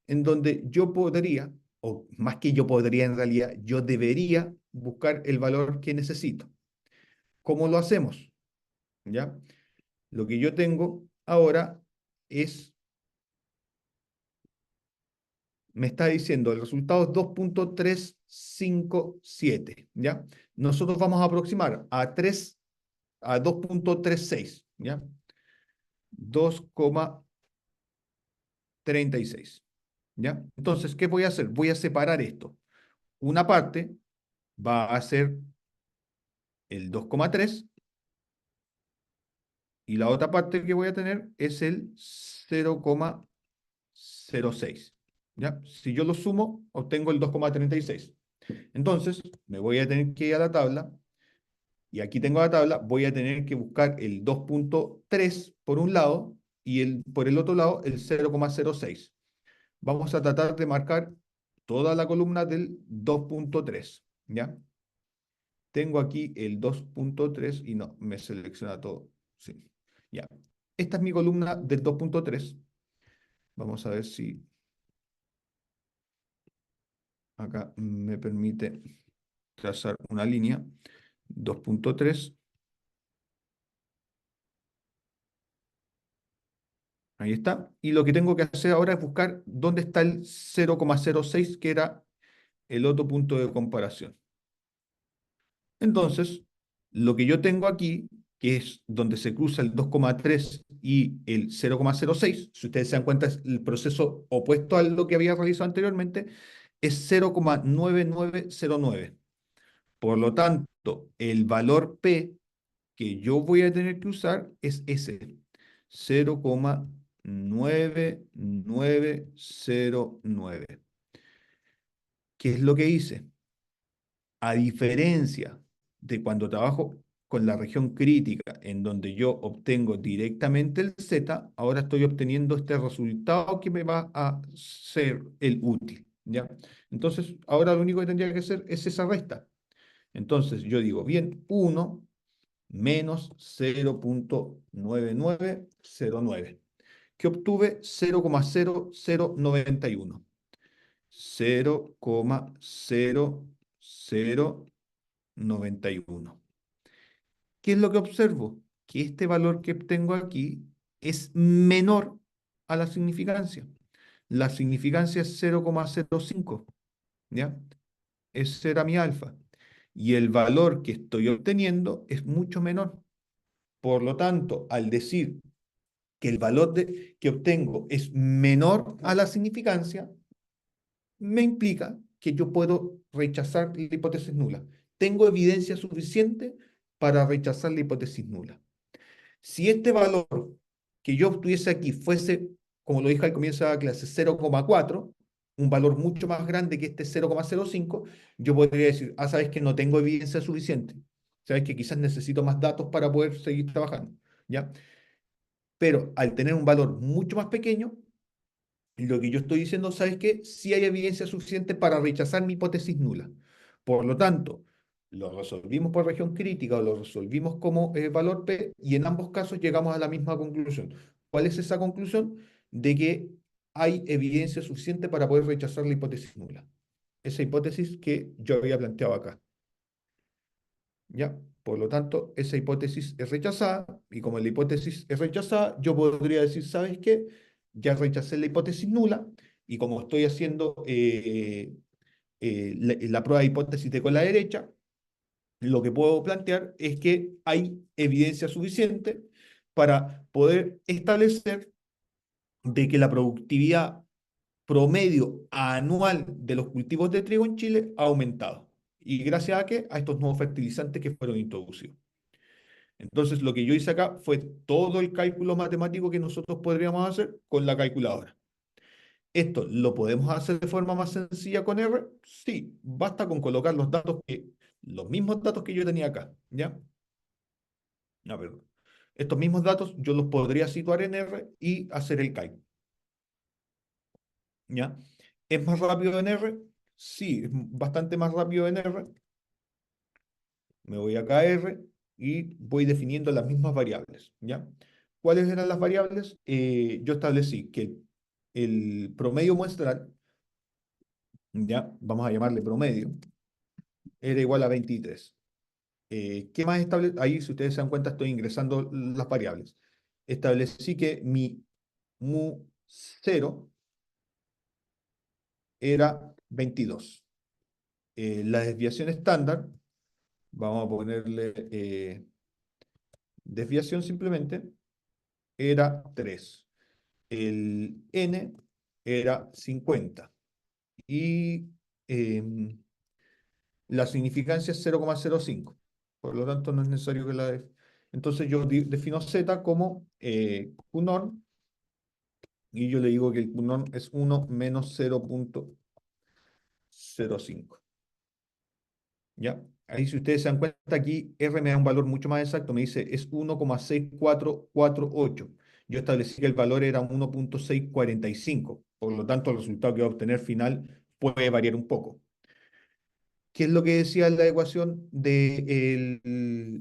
en donde yo podría, o más que yo podría en realidad, yo debería buscar el valor que necesito. ¿Cómo lo hacemos? ¿Ya? Lo que yo tengo ahora es, me está diciendo, el resultado es 2,357, ¿ya? Nosotros vamos a aproximar a 2,36, ¿ya? 2,36, ¿ya? Entonces, ¿qué voy a hacer? Voy a separar esto. Una parte va a ser el 2,3 y la otra parte que voy a tener es el 0,06, ¿ya? Si yo lo sumo, obtengo el 2,36. Entonces, me voy a tener que ir a la tabla y aquí tengo la tabla, voy a tener que buscar el 2,3 por un lado y por el otro lado el 0,06. Vamos a tratar de marcar toda la columna del 2,3, ¿ya? Tengo aquí el 2,3 y no, me selecciona todo. Sí, ya. Esta es mi columna del 2,3. Vamos a ver si acá me permite trazar una línea. 2,3. Ahí está. Y lo que tengo que hacer ahora es buscar dónde está el 0,06, que era el otro punto de comparación. Entonces, lo que yo tengo aquí, que es donde se cruza el 2,3 y el 0,06, si ustedes se dan cuenta, es el proceso opuesto a lo que había realizado anteriormente, es 0,9909. Por lo tanto, el valor P que yo voy a tener que usar es ese, 0,99909. ¿Qué es lo que hice? A diferencia de cuando trabajo con la región crítica, en donde yo obtengo directamente el Z, ahora estoy obteniendo este resultado que me va a ser el útil, ¿ya? Entonces, ahora lo único que tendría que hacer es esa resta. Entonces, yo digo, bien, 1 menos 0,9909, que obtuve 0,0091. 0,0091. ¿Qué es lo que observo? Que este valor que obtengo aquí es menor a la significancia. La significancia es 0,05, ¿ya? Ese era mi alfa. Y el valor que estoy obteniendo es mucho menor. Por lo tanto, al decir que el valor que obtengo es menor a la significancia, me implica que yo puedo rechazar la hipótesis nula. Tengo evidencia suficiente para rechazar la hipótesis nula. Si este valor que yo obtuviese aquí fuese, como lo dije al comienzo de la clase, 0,4, un valor mucho más grande que este 0,05, yo podría decir, sabes que no tengo evidencia suficiente. Sabes que quizás necesito más datos para poder seguir trabajando, ¿ya? Pero al tener un valor mucho más pequeño, lo que yo estoy diciendo, ¿sabes qué? Sí hay evidencia suficiente para rechazar mi hipótesis nula. Por lo tanto, lo resolvimos por región crítica o lo resolvimos como valor P y en ambos casos llegamos a la misma conclusión. ¿Cuál es esa conclusión? De que hay evidencia suficiente para poder rechazar la hipótesis nula. Esa hipótesis que yo había planteado acá. ¿Ya? Por lo tanto, esa hipótesis es rechazada y como la hipótesis es rechazada, yo podría decir, ¿sabes qué? Ya rechacé la hipótesis nula y como estoy haciendo la prueba de hipótesis de cola derecha, lo que puedo plantear es que hay evidencia suficiente para poder establecer de que la productividad promedio anual de los cultivos de trigo en Chile ha aumentado. ¿Y gracias a qué? A estos nuevos fertilizantes que fueron introducidos. Entonces, lo que yo hice acá fue todo el cálculo matemático que nosotros podríamos hacer con la calculadora. ¿Esto lo podemos hacer de forma más sencilla con R? Sí, basta con colocar los mismos datos que yo tenía acá, ¿ya? A ver, estos mismos datos yo los podría situar en R y hacer el cálculo, ¿ya? ¿Es más rápido en R? Sí, es bastante más rápido en R. Me voy acá a R y voy definiendo las mismas variables, ¿ya? ¿Cuáles eran las variables? Yo establecí que el promedio muestral, ¿ya? Vamos a llamarle promedio, era igual a 23. ¿Qué más establecí? Ahí, si ustedes se dan cuenta, estoy ingresando las variables. Establecí que mi mu 0 era 22. La desviación estándar, vamos a ponerle desviación simplemente, era 3. El n era 50 y la significancia es 0,05. Por lo tanto, no es necesario que Entonces yo defino z como QNorm y yo le digo que el QNorm es 1 menos 0,05. ¿Ya? Ahí si ustedes se dan cuenta aquí, R me da un valor mucho más exacto, me dice es 1,6448. Yo establecí que el valor era 1,645, por lo tanto el resultado que va a obtener final puede variar un poco. ¿Qué es lo que decía la ecuación de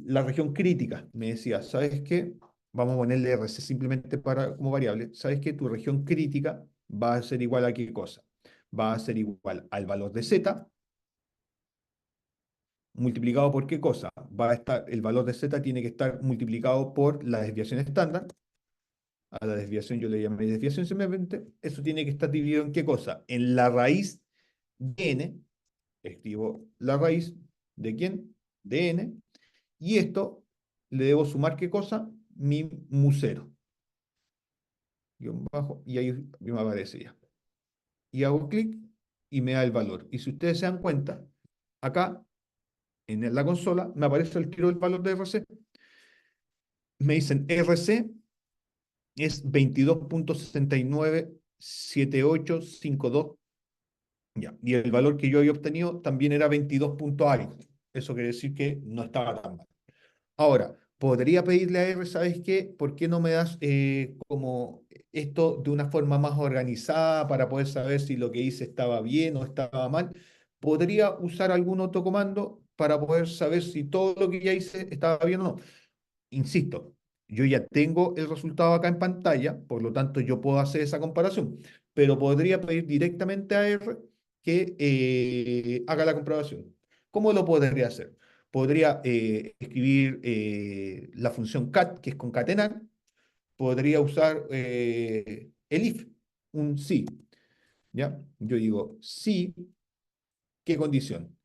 la región crítica? Me decía, ¿sabes qué? Vamos a ponerle RC simplemente como variable. ¿Sabes qué? Tu región crítica va a ser igual a qué cosa? Va a ser igual al valor de Z multiplicado por qué cosa. Va a estar, el valor de Z tiene que estar multiplicado por la desviación estándar. A la desviación yo le llamé desviación simplemente. Eso tiene que estar dividido en qué cosa. En la raíz de n. Escribo la raíz de quién, de n. Y esto le debo sumar qué cosa, mi mu 0. Guión bajo, y ahí me aparece ya. Y hago clic y me da el valor. Y si ustedes se dan cuenta, acá en la consola me aparece el tiro del valor de RC. Me dicen RC es 22,697852. Ya. Y el valor que yo había obtenido también era 22 punto algo. Eso quiere decir que no estaba tan mal. Ahora, podría pedirle a R, ¿sabes qué? ¿Por qué no me das como esto de una forma más organizada para poder saber si lo que hice estaba bien o estaba mal? Podría usar algún otro comando para poder saber si todo lo que ya hice estaba bien o no. Insisto, yo ya tengo el resultado acá en pantalla, por lo tanto yo puedo hacer esa comparación, pero podría pedir directamente a R que haga la comprobación. ¿Cómo lo podría hacer? Podría escribir la función cat, que es concatenar, podría usar el if, un si, ¿ya? Yo digo si, ¿qué condición?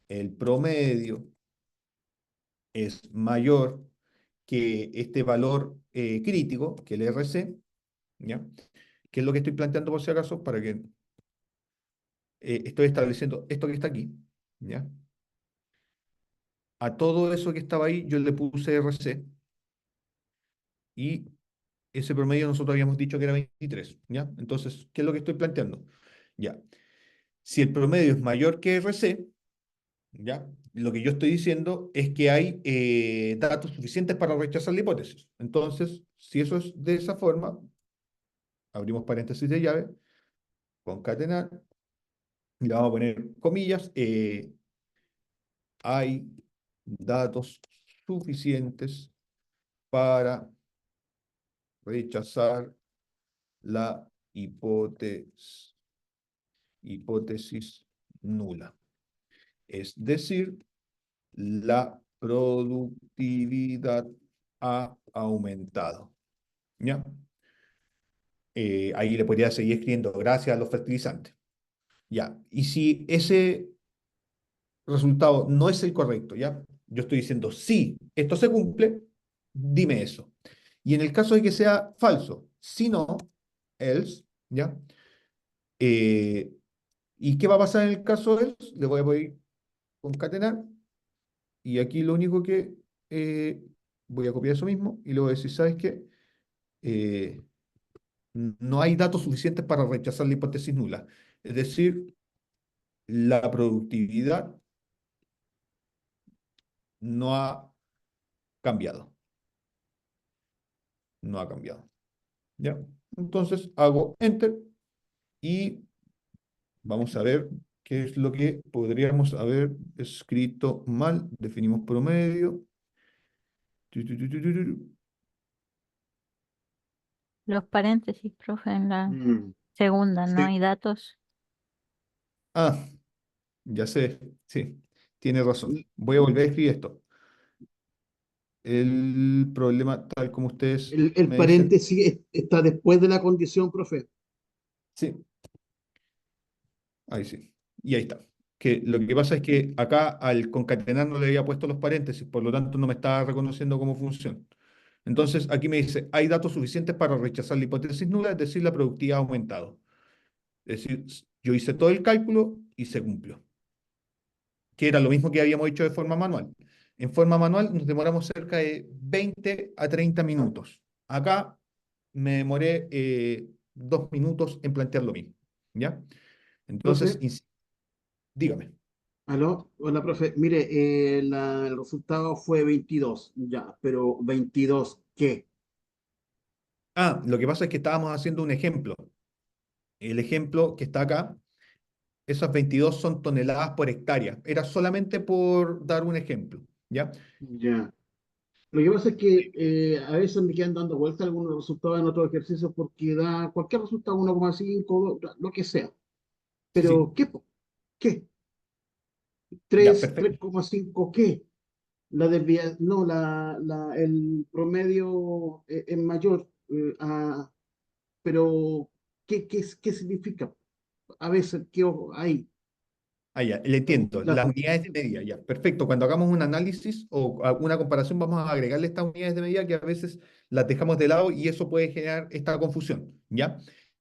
El promedio es mayor que este valor crítico, que el RC, ¿ya? Que es lo que estoy planteando por si acaso, para que estoy estableciendo esto que está aquí, ¿ya? A todo eso que estaba ahí yo le puse RC y ese promedio nosotros habíamos dicho que era 23, ¿ya? Entonces, ¿qué es lo que estoy planteando? Ya, si el promedio es mayor que RC, ¿ya? Lo que yo estoy diciendo es que hay datos suficientes para rechazar la hipótesis. Entonces, si eso es de esa forma, abrimos paréntesis de llave, concatenar, y le vamos a poner comillas, hay datos suficientes para rechazar la hipótesis nula. Es decir, la productividad ha aumentado. ¿Ya? Ahí le podría seguir escribiendo gracias a los fertilizantes. Ya. Y si ese resultado no es el correcto, ¿ya? Yo estoy diciendo, si esto se cumple, dime eso. Y en el caso de que sea falso, si no, else, ¿ya? Eh, ¿Y qué va a pasar en el caso else? Le voy a poder concatenar y aquí lo único que voy a copiar eso mismo y le voy a decir, ¿sabes qué? Eh, no hay datos suficientes para rechazar la hipótesis nula. Es decir, la productividad no ha cambiado. No ha cambiado. ¿Ya? Entonces hago Enter y vamos a ver qué es lo que podríamos haber escrito mal. Definimos promedio. Tu, tu, tu, tu, tu, tu. Los paréntesis, profe, en la Mm, segunda no sí. hay datos. Ah, ya sé, sí, tiene razón. Voy a volver a escribir esto. El problema, tal como ustedes El me dicen, paréntesis está después de la condición, profe. sí, ahí sí. Y ahí está. Que lo que pasa es que acá al concatenar no le había puesto los paréntesis, por lo tanto no me estaba reconociendo cómo funciona. Entonces aquí me dice, hay datos suficientes para rechazar la hipótesis nula, es decir, la productividad ha aumentado. Es decir, yo hice todo el cálculo y se cumplió, que era lo mismo que habíamos hecho de forma manual. En forma manual nos demoramos cerca de 20 a 30 minutos. Acá me demoré 2 minutos en plantear lo mismo, ¿ya? Entonces, Profe, dígame. aló, hola, profe. Mire, el resultado fue 22, ya, pero 22, ¿qué? Ah, lo que pasa es que estábamos haciendo un ejemplo. El ejemplo que está acá, esas 22 son toneladas por hectárea. Era solamente por dar un ejemplo, ¿ya? Ya. Lo que pasa es que a veces me quedan dando vueltas algunos resultados en otros ejercicios porque da cualquier resultado, 1,5, lo que sea. Sí, Pero, sí, ¿qué? ya, 3, perfecto. 3,5, ¿qué? No, el promedio es mayor, pero ¿qué significa? A veces, ¿qué ojo, hay? Ah, ya, le entiendo. La- Las unidades de medida, ya, perfecto. Cuando hagamos un análisis o una comparación, vamos a agregarle estas unidades de medida que a veces las dejamos de lado y eso puede generar esta confusión, ¿ya?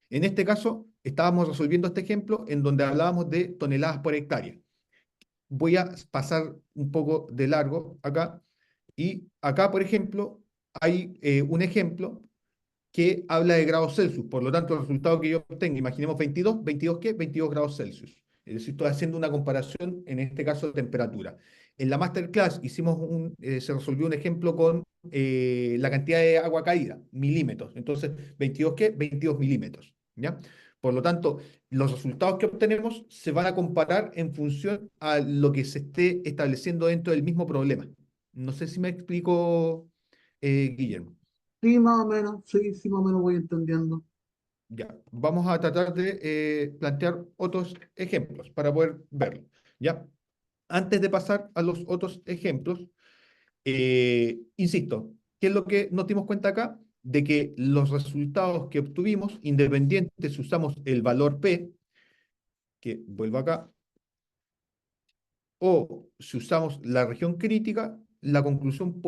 En este caso, estábamos resolviendo este ejemplo en donde hablábamos de toneladas por hectárea. Voy a pasar un poco de largo acá y acá, por ejemplo, hay un ejemplo que habla de grados Celsius. Por lo tanto, el resultado que yo obtenga, imaginemos 22, ¿22 qué? 22 grados Celsius. Es decir, estoy haciendo una comparación, en este caso, de temperatura. En la masterclass se resolvió un ejemplo con la cantidad de agua caída, milímetros. Entonces, ¿22 qué? 22 milímetros. ¿Ya? Por lo tanto, los resultados que obtenemos se van a comparar en función a lo que se esté estableciendo dentro del mismo problema. No sé si me explico, Guillermo. Sí, más o menos, sí, sí, más o menos voy entendiendo. Ya, vamos a tratar de plantear otros ejemplos para poder verlo. ¿Ya? Antes de pasar a los otros ejemplos, insisto, ¿qué es lo que nos dimos cuenta acá? De que los resultados que obtuvimos, independientes si usamos el valor P, que vuelvo acá, o si usamos la región crítica, la conclusión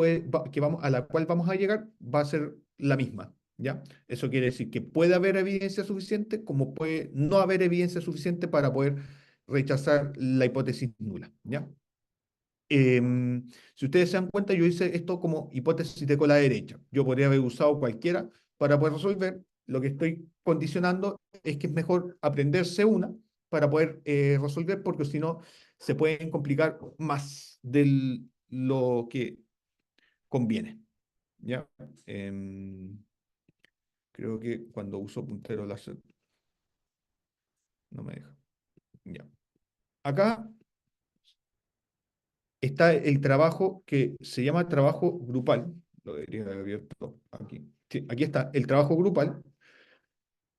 a la cual vamos a llegar va a ser la misma, ¿ya? Eso quiere decir que puede haber evidencia suficiente como puede no haber evidencia suficiente para poder rechazar la hipótesis nula, ¿ya? Si ustedes se dan cuenta, yo hice esto como hipótesis de cola derecha. Yo podría haber usado cualquiera para poder resolver. Lo que estoy condicionando es que es mejor aprenderse una para poder resolver, porque si no, se pueden complicar más de lo que conviene. ¿Ya? Em, Creo que cuando uso puntero láser no me deja. Ya. Acá está el trabajo que se llama trabajo grupal. Lo debería haber abierto aquí. Sí, aquí está el trabajo grupal,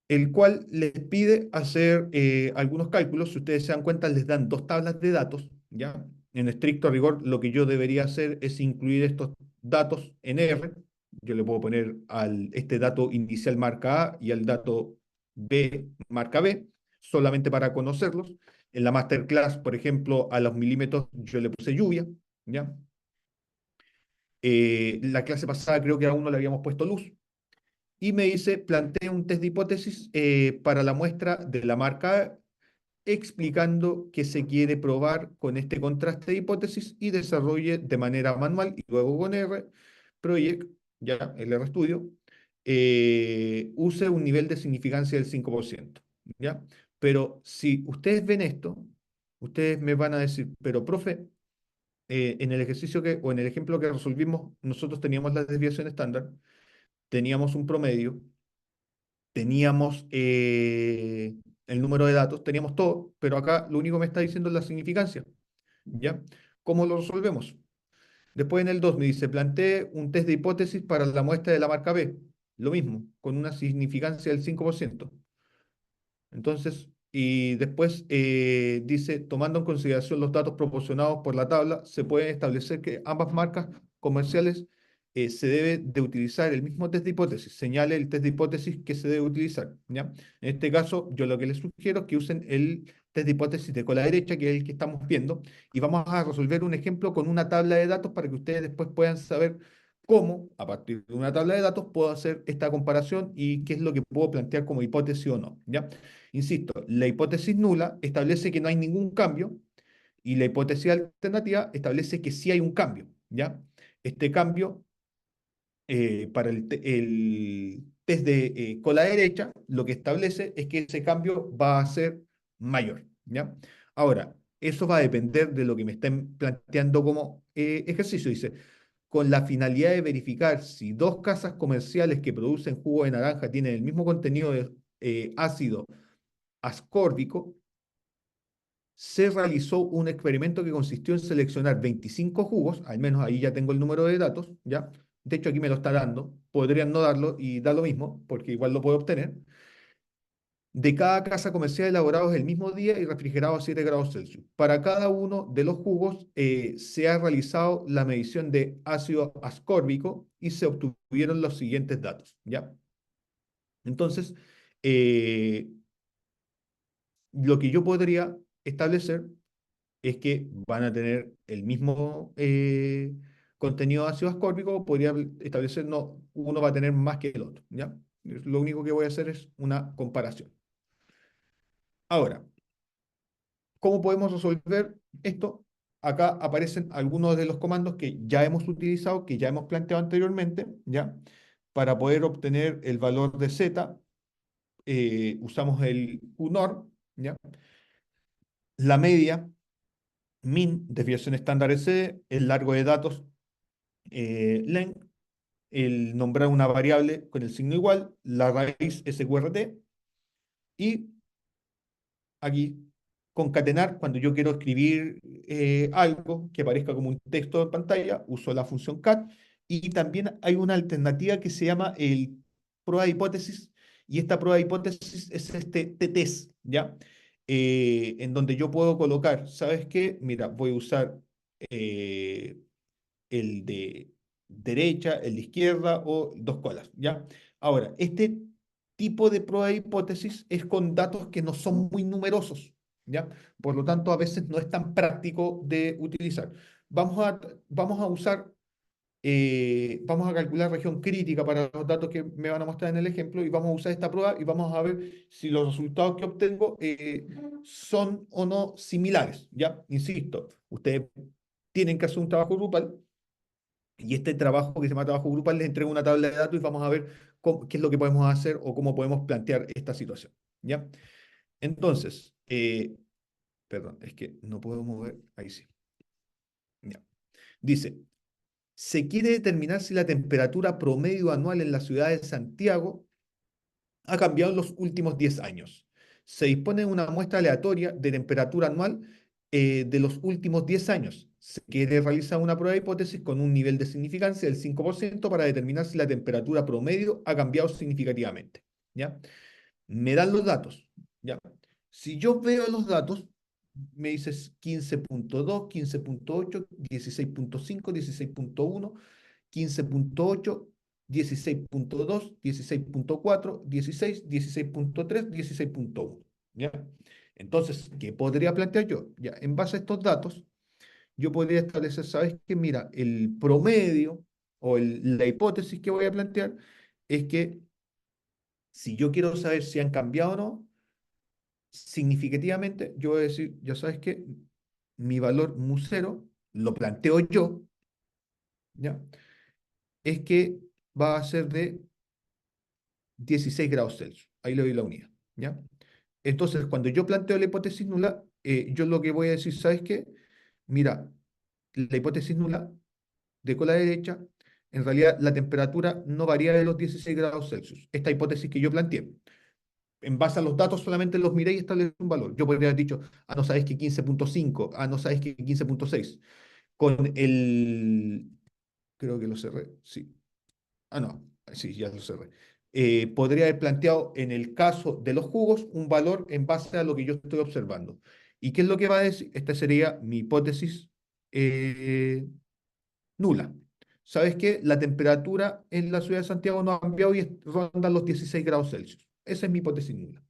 el cual les pide hacer algunos cálculos. Si ustedes se dan cuenta, les dan dos tablas de datos, ¿ya? En estricto rigor, lo que yo debería hacer es incluir estos datos en R. Yo le puedo poner este dato inicial marca A y al dato B marca B, solamente para conocerlos. En la masterclass, por ejemplo, a los milímetros yo le puse lluvia, ¿ya? La clase pasada creo que a uno le habíamos puesto luz. Y me dice, plantea un test de hipótesis para la muestra de la marca A, explicando qué se quiere probar con este contraste de hipótesis y desarrolle de manera manual y luego con R, Project, ya el RStudio, use un nivel de significancia del 5%, ¿ya? Pero si ustedes ven esto, ustedes me van a decir, pero profe, en el ejercicio o en el ejemplo que resolvimos, nosotros teníamos la desviación estándar, teníamos un promedio, teníamos el número de datos, teníamos todo, pero acá lo único que me está diciendo es la significancia, ¿ya? ¿Cómo lo resolvemos? Después en el 2 me dice, planteé un test de hipótesis para la muestra de la marca B, lo mismo, con una significancia del 5%. Entonces, y después dice, tomando en consideración los datos proporcionados por la tabla, se puede establecer que ambas marcas comerciales se debe de utilizar el mismo test de hipótesis. Señale el test de hipótesis que se debe utilizar, ¿ya? En este caso, yo lo que les sugiero es que usen el test de hipótesis de cola derecha, que es el que estamos viendo, y vamos a resolver un ejemplo con una tabla de datos para que ustedes después puedan saber cómo, a partir de una tabla de datos, puedo hacer esta comparación y qué es lo que puedo plantear como hipótesis o no, ¿ya? Insisto, la hipótesis nula establece que no hay ningún cambio y la hipótesis alternativa establece que sí hay un cambio, ¿ya? Este cambio para el test de cola derecha, lo que establece es que ese cambio va a ser mayor, ¿ya? Ahora, eso va a depender de lo que me estén planteando como ejercicio. Dice, con la finalidad de verificar si dos casas comerciales que producen jugo de naranja tienen el mismo contenido de ácido ascórbico, se realizó un experimento que consistió en seleccionar 25 jugos, al menos ahí ya tengo el número de datos, ¿ya? De hecho, aquí me lo está dando, podrían no darlo y da lo mismo, porque igual lo puedo obtener, de cada casa comercial elaborados el mismo día y refrigerados a 7 grados Celsius. Para cada uno de los jugos se ha realizado la medición de ácido ascórbico y se obtuvieron los siguientes datos, ¿ya? Entonces, eh, lo que yo podría establecer es que van a tener el mismo contenido de ácido ascórbico, podría establecer, no, uno va a tener más que el otro, ¿ya? Lo único que voy a hacer es una comparación. Ahora, ¿cómo podemos resolver esto? Acá aparecen algunos de los comandos que ya hemos utilizado, que ya hemos planteado anteriormente, ¿ya? Para poder obtener el valor de z, usamos el unorm, ¿ya? La media, min, desviación estándar SD, el largo de datos, len, el nombrar una variable con el signo igual, la raíz SQRT, Y aquí concatenar, cuando yo quiero escribir algo que aparezca como un texto en pantalla, uso la función cat. Y también hay una alternativa que se llama el prueba de hipótesis. Y esta prueba de hipótesis es este t-test, ¿ya? En donde yo puedo colocar, ¿sabes qué? Mira, voy a usar eh, el de derecha, el de izquierda o dos colas, ¿ya? Ahora, este tipo de prueba de hipótesis es con datos que no son muy numerosos, ¿ya? Por lo tanto, a veces no es tan práctico de utilizar. Vamos a usar, vamos a calcular región crítica para los datos que me van a mostrar en el ejemplo y vamos a usar esta prueba y vamos a ver si los resultados que obtengo son o no similares, ¿ya? Insisto, ustedes tienen que hacer un trabajo grupal y este trabajo que se llama trabajo grupal les entrega una tabla de datos y vamos a ver qué es lo que podemos hacer o cómo podemos plantear esta situación. ¿Ya? Entonces, perdón, es que no puedo mover, ahí sí. Ya. Dice, se quiere determinar si la temperatura promedio anual en la ciudad de Santiago ha cambiado en los últimos 10 años. Se dispone de una muestra aleatoria de temperatura anual de los últimos 10 años. Se quiere realizar una prueba de hipótesis con un nivel de significancia del 5% para determinar si la temperatura promedio ha cambiado significativamente. ¿Ya? Me dan los datos. ¿Ya? Si yo veo los datos, me dices 15.2, 15.8, 16.5, 16.1, 15.8, 16.2, 16.4, 16, 16.3, 16.1. ¿Ya? Entonces, ¿qué podría plantear yo? Ya, en base a estos datos, yo podría establecer, ¿sabes qué? Mira, el promedio o la hipótesis que voy a plantear es que si yo quiero saber si han cambiado o no, significativamente, yo voy a decir, ya sabes que mi valor mu0, lo planteo yo, ¿ya? Es que va a ser de 16 grados Celsius. Ahí le doy la unidad, ¿ya? Entonces, cuando yo planteo la hipótesis nula, yo lo que voy a decir, ¿sabes qué? Mira, la hipótesis nula de cola derecha, en realidad la temperatura no varía de los 16 grados Celsius. Esta hipótesis que yo planteé, en base a los datos solamente los miré y establecí un valor. Yo podría haber dicho, ah, no sabes que 15.5, ah, no sabes que 15.6. Con el, creo que lo cerré, sí. Ah, no, sí, ya lo cerré. Podría haber planteado en el caso de los jugos un valor en base a lo que yo estoy observando. ¿Y qué es lo que va a decir? Esta sería mi hipótesis nula. ¿Sabes qué? La temperatura en la ciudad de Santiago no ha cambiado y ronda los 16 grados Celsius. Esa es mi hipótesis nula.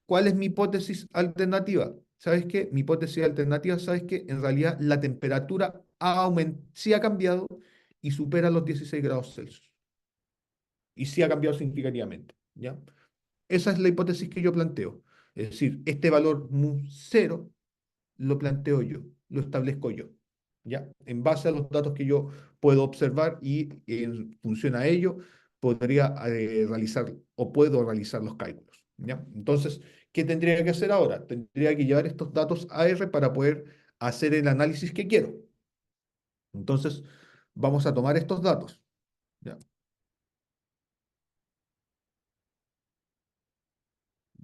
¿Cuál es mi hipótesis alternativa? ¿Sabes qué? Mi hipótesis alternativa, ¿sabes qué? En realidad la temperatura sí ha cambiado y supera los 16 grados Celsius. Y sí ha cambiado significativamente, ¿ya? Esa es la hipótesis que yo planteo. Es decir, este valor mu0 lo planteo yo, lo establezco yo, ¿ya? En base a los datos que yo puedo observar y en función a ello podría realizar o puedo realizar los cálculos, ¿ya? Entonces, ¿qué tendría que hacer ahora? Tendría que llevar estos datos a R para poder hacer el análisis que quiero. Entonces, vamos a tomar estos datos, ¿ya?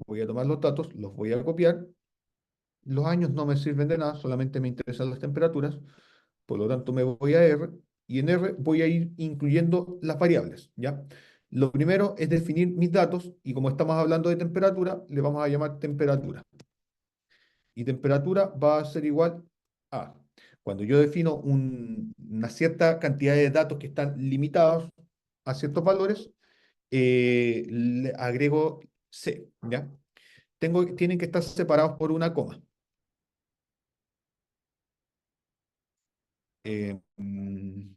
Voy a tomar los datos, los voy a copiar. Los años no me sirven de nada, solamente me interesan las temperaturas. Por lo tanto, me voy a R y en R voy a ir incluyendo las variables, ¿ya? Lo primero es definir mis datos y como estamos hablando de temperatura, le vamos a llamar temperatura. Y temperatura va a ser igual a, cuando yo defino una cierta cantidad de datos que están limitados a ciertos valores, le agrego C, ¿ya? Tienen que estar separados por una coma. Mm,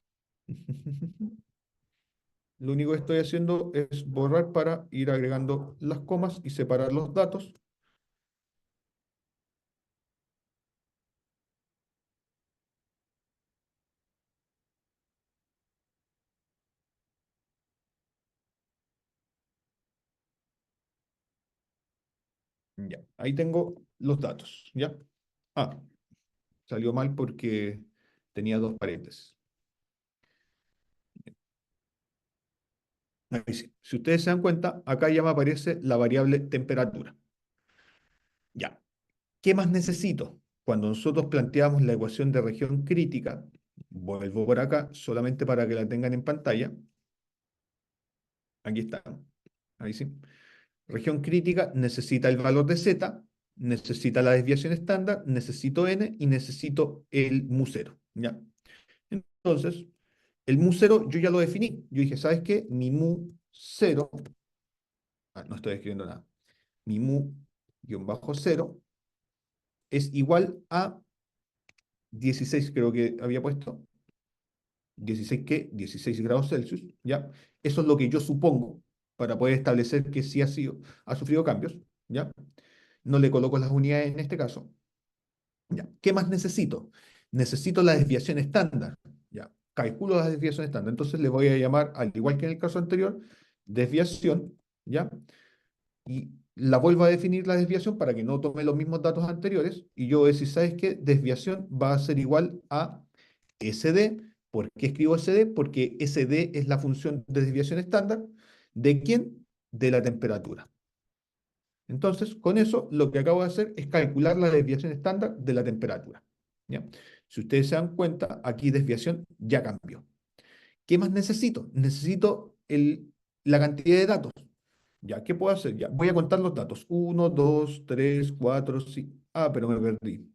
Lo único que estoy haciendo es borrar para ir agregando las comas y separar los datos. Ya, ahí tengo los datos, ¿ya? Ah, salió mal porque tenía dos paréntesis. Ahí sí. Si ustedes se dan cuenta, acá ya me aparece la variable temperatura. Ya. ¿Qué más necesito? Cuando nosotros planteamos la ecuación de región crítica, vuelvo por acá, solamente para que la tengan en pantalla. Aquí está. Ahí sí. Región crítica necesita el valor de z, necesita la desviación estándar, necesito n y necesito el mu cero. ¿Ya? Entonces, el mu cero yo ya lo definí. Yo dije, ¿sabes qué? Mi mu cero, no estoy escribiendo nada, mi mu guión bajo cero es igual a 16, creo que había puesto. 16 ¿qué? 16 grados Celsius, ¿ya? Eso es lo que yo supongo para poder establecer que sí ha sufrido cambios, ¿ya? No le coloco las unidades en este caso. ¿Ya? ¿Qué más necesito? Necesito la desviación estándar, ¿ya? Calculo la desviación estándar. Entonces le voy a llamar, al igual que en el caso anterior, desviación, ¿ya? Y la vuelvo a definir la desviación para que no tome los mismos datos anteriores. Y yo voy a decir, ¿sabes qué? Desviación va a ser igual a SD. ¿Por qué escribo SD? Porque SD es la función de desviación estándar. ¿De quién? De la temperatura. Entonces, con eso, lo que acabo de hacer es calcular la desviación estándar de la temperatura. ¿Ya? Si ustedes se dan cuenta, aquí desviación ya cambió. ¿Qué más necesito? Necesito la cantidad de datos. ¿Ya? ¿Qué puedo hacer? Ya, voy a contar los datos. 1, 2, 3, 4, 5. Ah, pero me perdí.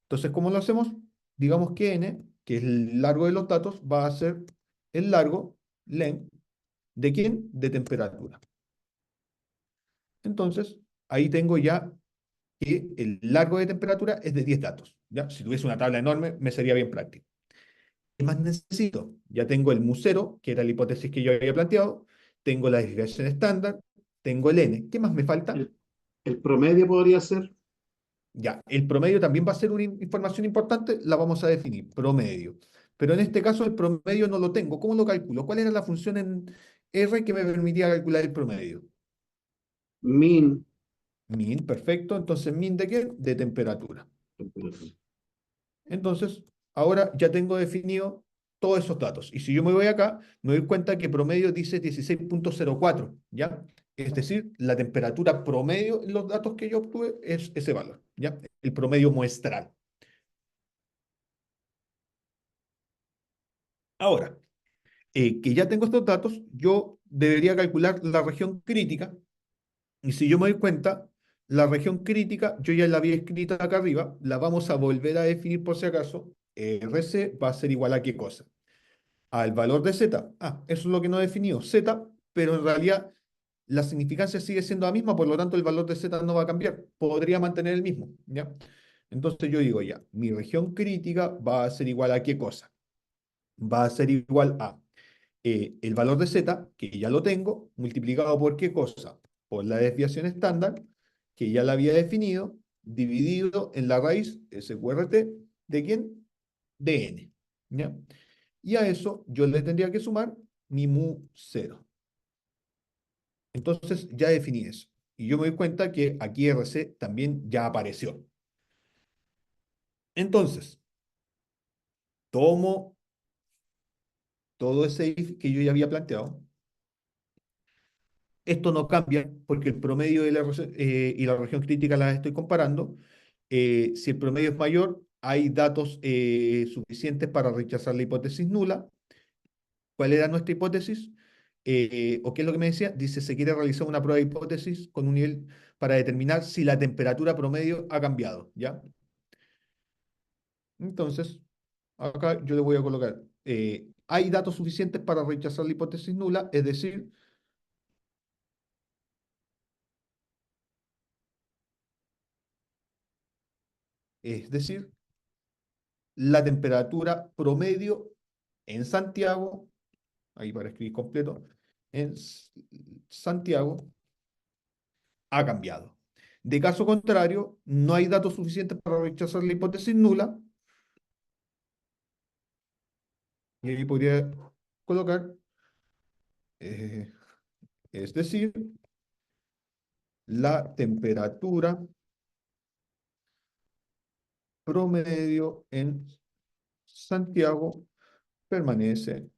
Entonces, ¿cómo lo hacemos? Digamos que n, que es el largo de los datos, va a ser el largo, len, ¿de quién? De temperatura. Entonces, ahí tengo ya que el largo de temperatura es de 10 datos. ¿Ya? Si tuviese una tabla enorme, me sería bien práctico. ¿Qué más necesito? Ya tengo el mu cero, que era la hipótesis que yo había planteado, tengo la desviación estándar, tengo el n. ¿Qué más me falta? El, el promedio podría ser Ya, el promedio también va a ser una información importante, la vamos a definir, promedio. Pero en este caso el promedio no lo tengo. ¿Cómo lo calculo? ¿Cuál era la función en R que me permitía calcular el promedio? min Min, perfecto. Entonces, min ¿de qué? De temperatura. temperatura. Entonces, ahora ya tengo definido todos esos datos. Y si yo me voy acá, me doy cuenta que promedio dice 16,04, ¿ya? Es decir, la temperatura promedio en los datos que yo obtuve es ese valor, ¿ya? El promedio muestral. Ahora, que ya tengo estos datos, yo debería calcular la región crítica. Y si yo me doy cuenta, la región crítica, yo ya la había escrito acá arriba, la vamos a volver a definir por si acaso. RC va a ser igual a qué cosa? Al valor de Z. Ah, eso es lo que no he definido, Z, pero en realidad la significancia sigue siendo la misma, por lo tanto el valor de Z no va a cambiar. Podría mantener el mismo, ¿ya? Entonces yo digo ya, mi región crítica va a ser igual a qué cosa? Va a ser igual a el valor de z, que ya lo tengo, multiplicado por qué cosa? Por la desviación estándar, que ya la había definido, dividido en la raíz SQRT, ¿de quién? De n. ¿Ya? Y a eso yo le tendría que sumar mi mu cero. Entonces ya definí eso. Y yo me doy cuenta que aquí RC también ya apareció. Entonces, tomo todo ese if que yo ya había planteado. Esto no cambia porque el promedio de y la región crítica las estoy comparando. Si el promedio es mayor, hay datos suficientes para rechazar la hipótesis nula. ¿Cuál era nuestra hipótesis? ¿O qué es lo que me decía? Dice, se quiere realizar una prueba de hipótesis con un nivel para determinar si la temperatura promedio ha cambiado, ¿ya? Entonces, acá yo le voy a colocar, hay datos suficientes para rechazar la hipótesis nula, es decir, la temperatura promedio en Santiago, ahí para escribir completo, en Santiago ha cambiado. De caso contrario, no hay datos suficientes para rechazar la hipótesis nula, y ahí podría colocar, eh, es decir, la temperatura promedio en Santiago permanece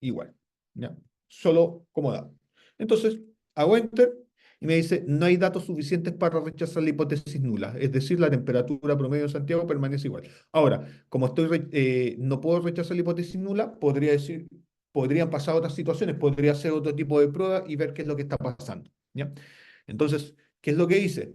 igual. ¿Ya? solo como dato. Entonces, hago Enter y me dice, no hay datos suficientes para rechazar la hipótesis nula, es decir, la temperatura promedio de Santiago permanece igual. Ahora, como no puedo rechazar la hipótesis nula, podría decir, podrían pasar otras situaciones, podría hacer otro tipo de prueba y ver qué es lo que está pasando, ¿ya? Entonces, ¿qué es lo que hice?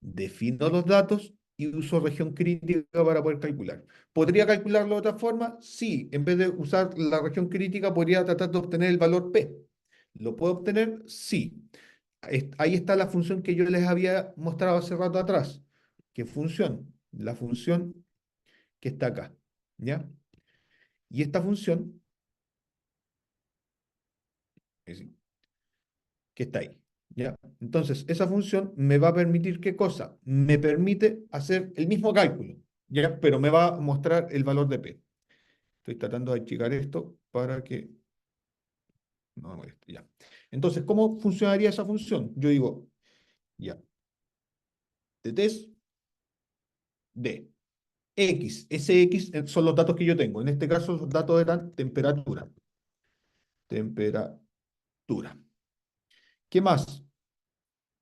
Defino los datos y uso región crítica para poder calcular. ¿Podría calcularlo de otra forma? Sí, en vez de usar la región crítica, podría tratar de obtener el valor P. ¿Lo puedo obtener? Sí. Ahí está la función que yo les había mostrado hace rato atrás. ¿Qué función? La función que está acá, ¿ya? Y esta función, es decir, que está ahí, ¿ya? Entonces, esa función me va a permitir, ¿qué cosa? Me permite hacer el mismo cálculo, ¿ya? Pero me va a mostrar el valor de P. Estoy tratando de achicar esto para que no me moleste, ya. Entonces, ¿cómo funcionaría esa función? Yo digo, ya, de test de X. Ese X son los datos que yo tengo. En este caso, los datos eran temperatura. Temperatura. ¿Qué más?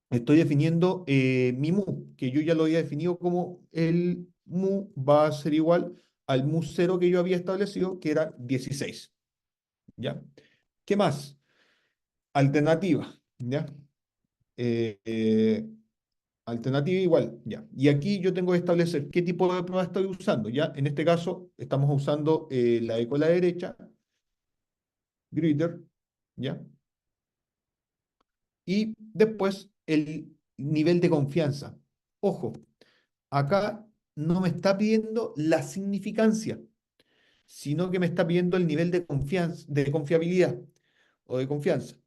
Estoy definiendo mi mu, que yo ya lo había definido como el mu va a ser igual al mu cero que yo había establecido, que era 16. ¿Ya? ¿Qué más? Alternativa. ¿Ya? Eh, eh, Alternativa igual, ya. Y aquí yo tengo que establecer qué tipo de prueba estoy usando, ¿ya? En este caso, estamos usando la de cola derecha, Gritter, ¿ya? Y después el nivel de confianza. Ojo, acá no me está pidiendo la significancia, sino que me está pidiendo el nivel de confianza, de confiabilidad o de confianza.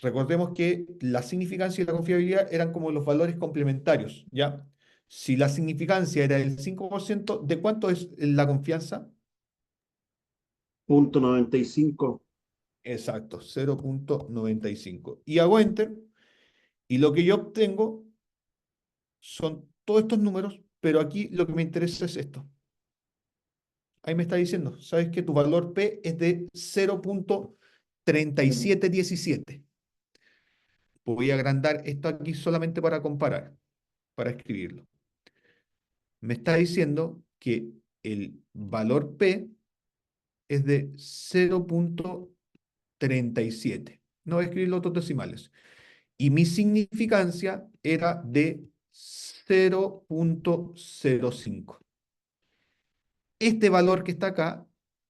Recordemos que la significancia y la confiabilidad eran como los valores complementarios, ¿ya? Si la significancia era del 5%, ¿de cuánto es la confianza? Punto 95. Exacto, 0,95. Y hago Enter, y lo que yo obtengo son todos estos números, pero aquí lo que me interesa es esto. Ahí me está diciendo, ¿sabes que tu valor P es de 0,3717? Voy a agrandar esto aquí solamente para comparar, para escribirlo. Me está diciendo que el valor P es de 0,37. No voy a escribir los otros decimales. Y mi significancia era de 0,05. Este valor que está acá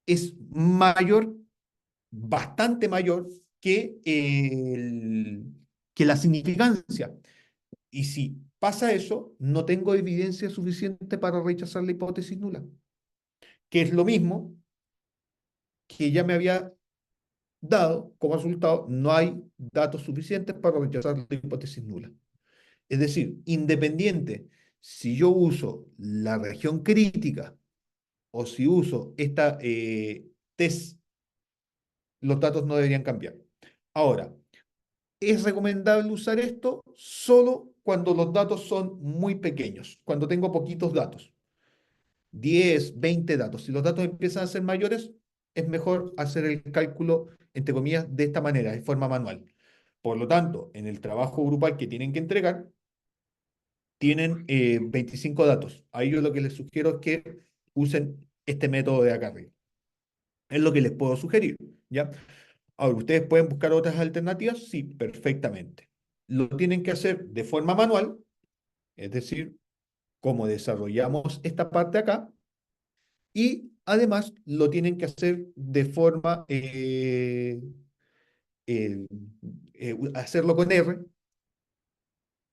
es mayor, bastante mayor que la significancia. Y si pasa eso, no tengo evidencia suficiente para rechazar la hipótesis nula, que es lo mismo que ya me había dado como resultado, no hay datos suficientes para rechazar la hipótesis nula. Es decir, independiente si yo uso la región crítica o si uso esta test, los datos no deberían cambiar. Ahora, es recomendable usar esto solo cuando los datos son muy pequeños, cuando tengo poquitos datos, 10, 20 datos. Si los datos empiezan a ser mayores, es mejor hacer el cálculo, entre comillas, de esta manera, de forma manual. Por lo tanto, en el trabajo grupal que tienen que entregar, tienen 25 datos. A ellos lo que les sugiero es que usen este método de acá arriba. Es lo que les puedo sugerir, ¿ya? Ahora, ¿ustedes pueden buscar otras alternativas? Sí, perfectamente. Lo tienen que hacer de forma manual, es decir, como desarrollamos esta parte acá, y además lo tienen que hacer de forma, eh, hacerlo con R,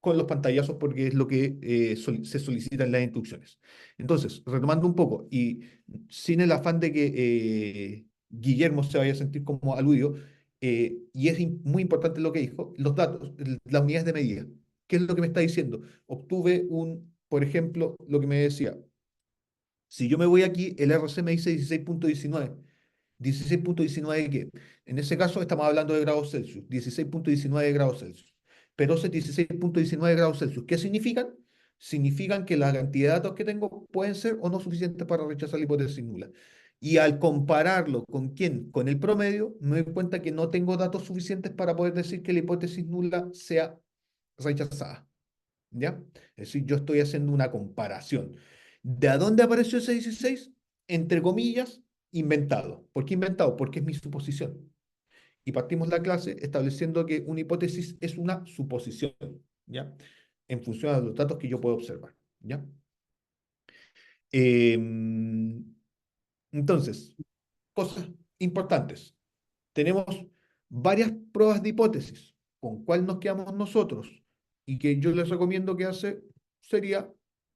con los pantallazos, porque es lo que se solicita en las instrucciones. Entonces, retomando un poco, y sin el afán de que Guillermo se vaya a sentir como aludido, y es muy importante lo que dijo, los datos, las unidades de medida. ¿Qué es lo que me está diciendo? Obtuve por ejemplo, lo que me decía, si yo me voy aquí, el RC me dice 16,19. ¿16,19 qué? En ese caso estamos hablando de grados Celsius, 16,19 grados Celsius. Pero esos 16,19 grados Celsius, ¿qué significan? Significan que la cantidad de datos que tengo pueden ser o no suficientes para rechazar la hipótesis nula. Y al compararlo con quién, con el promedio, me doy cuenta que no tengo datos suficientes para poder decir que la hipótesis nula sea rechazada. ¿Ya? Es decir, yo estoy haciendo una comparación. ¿De a dónde apareció ese 16? Entre comillas, inventado. ¿Por qué inventado? Porque es mi suposición. Y partimos la clase estableciendo que una hipótesis es una suposición, ¿ya? En función de los datos que yo puedo observar, ¿ya? Entonces, cosas importantes. Tenemos varias pruebas de hipótesis. ¿Con cuál nos quedamos nosotros? Y que yo les recomiendo que hace sería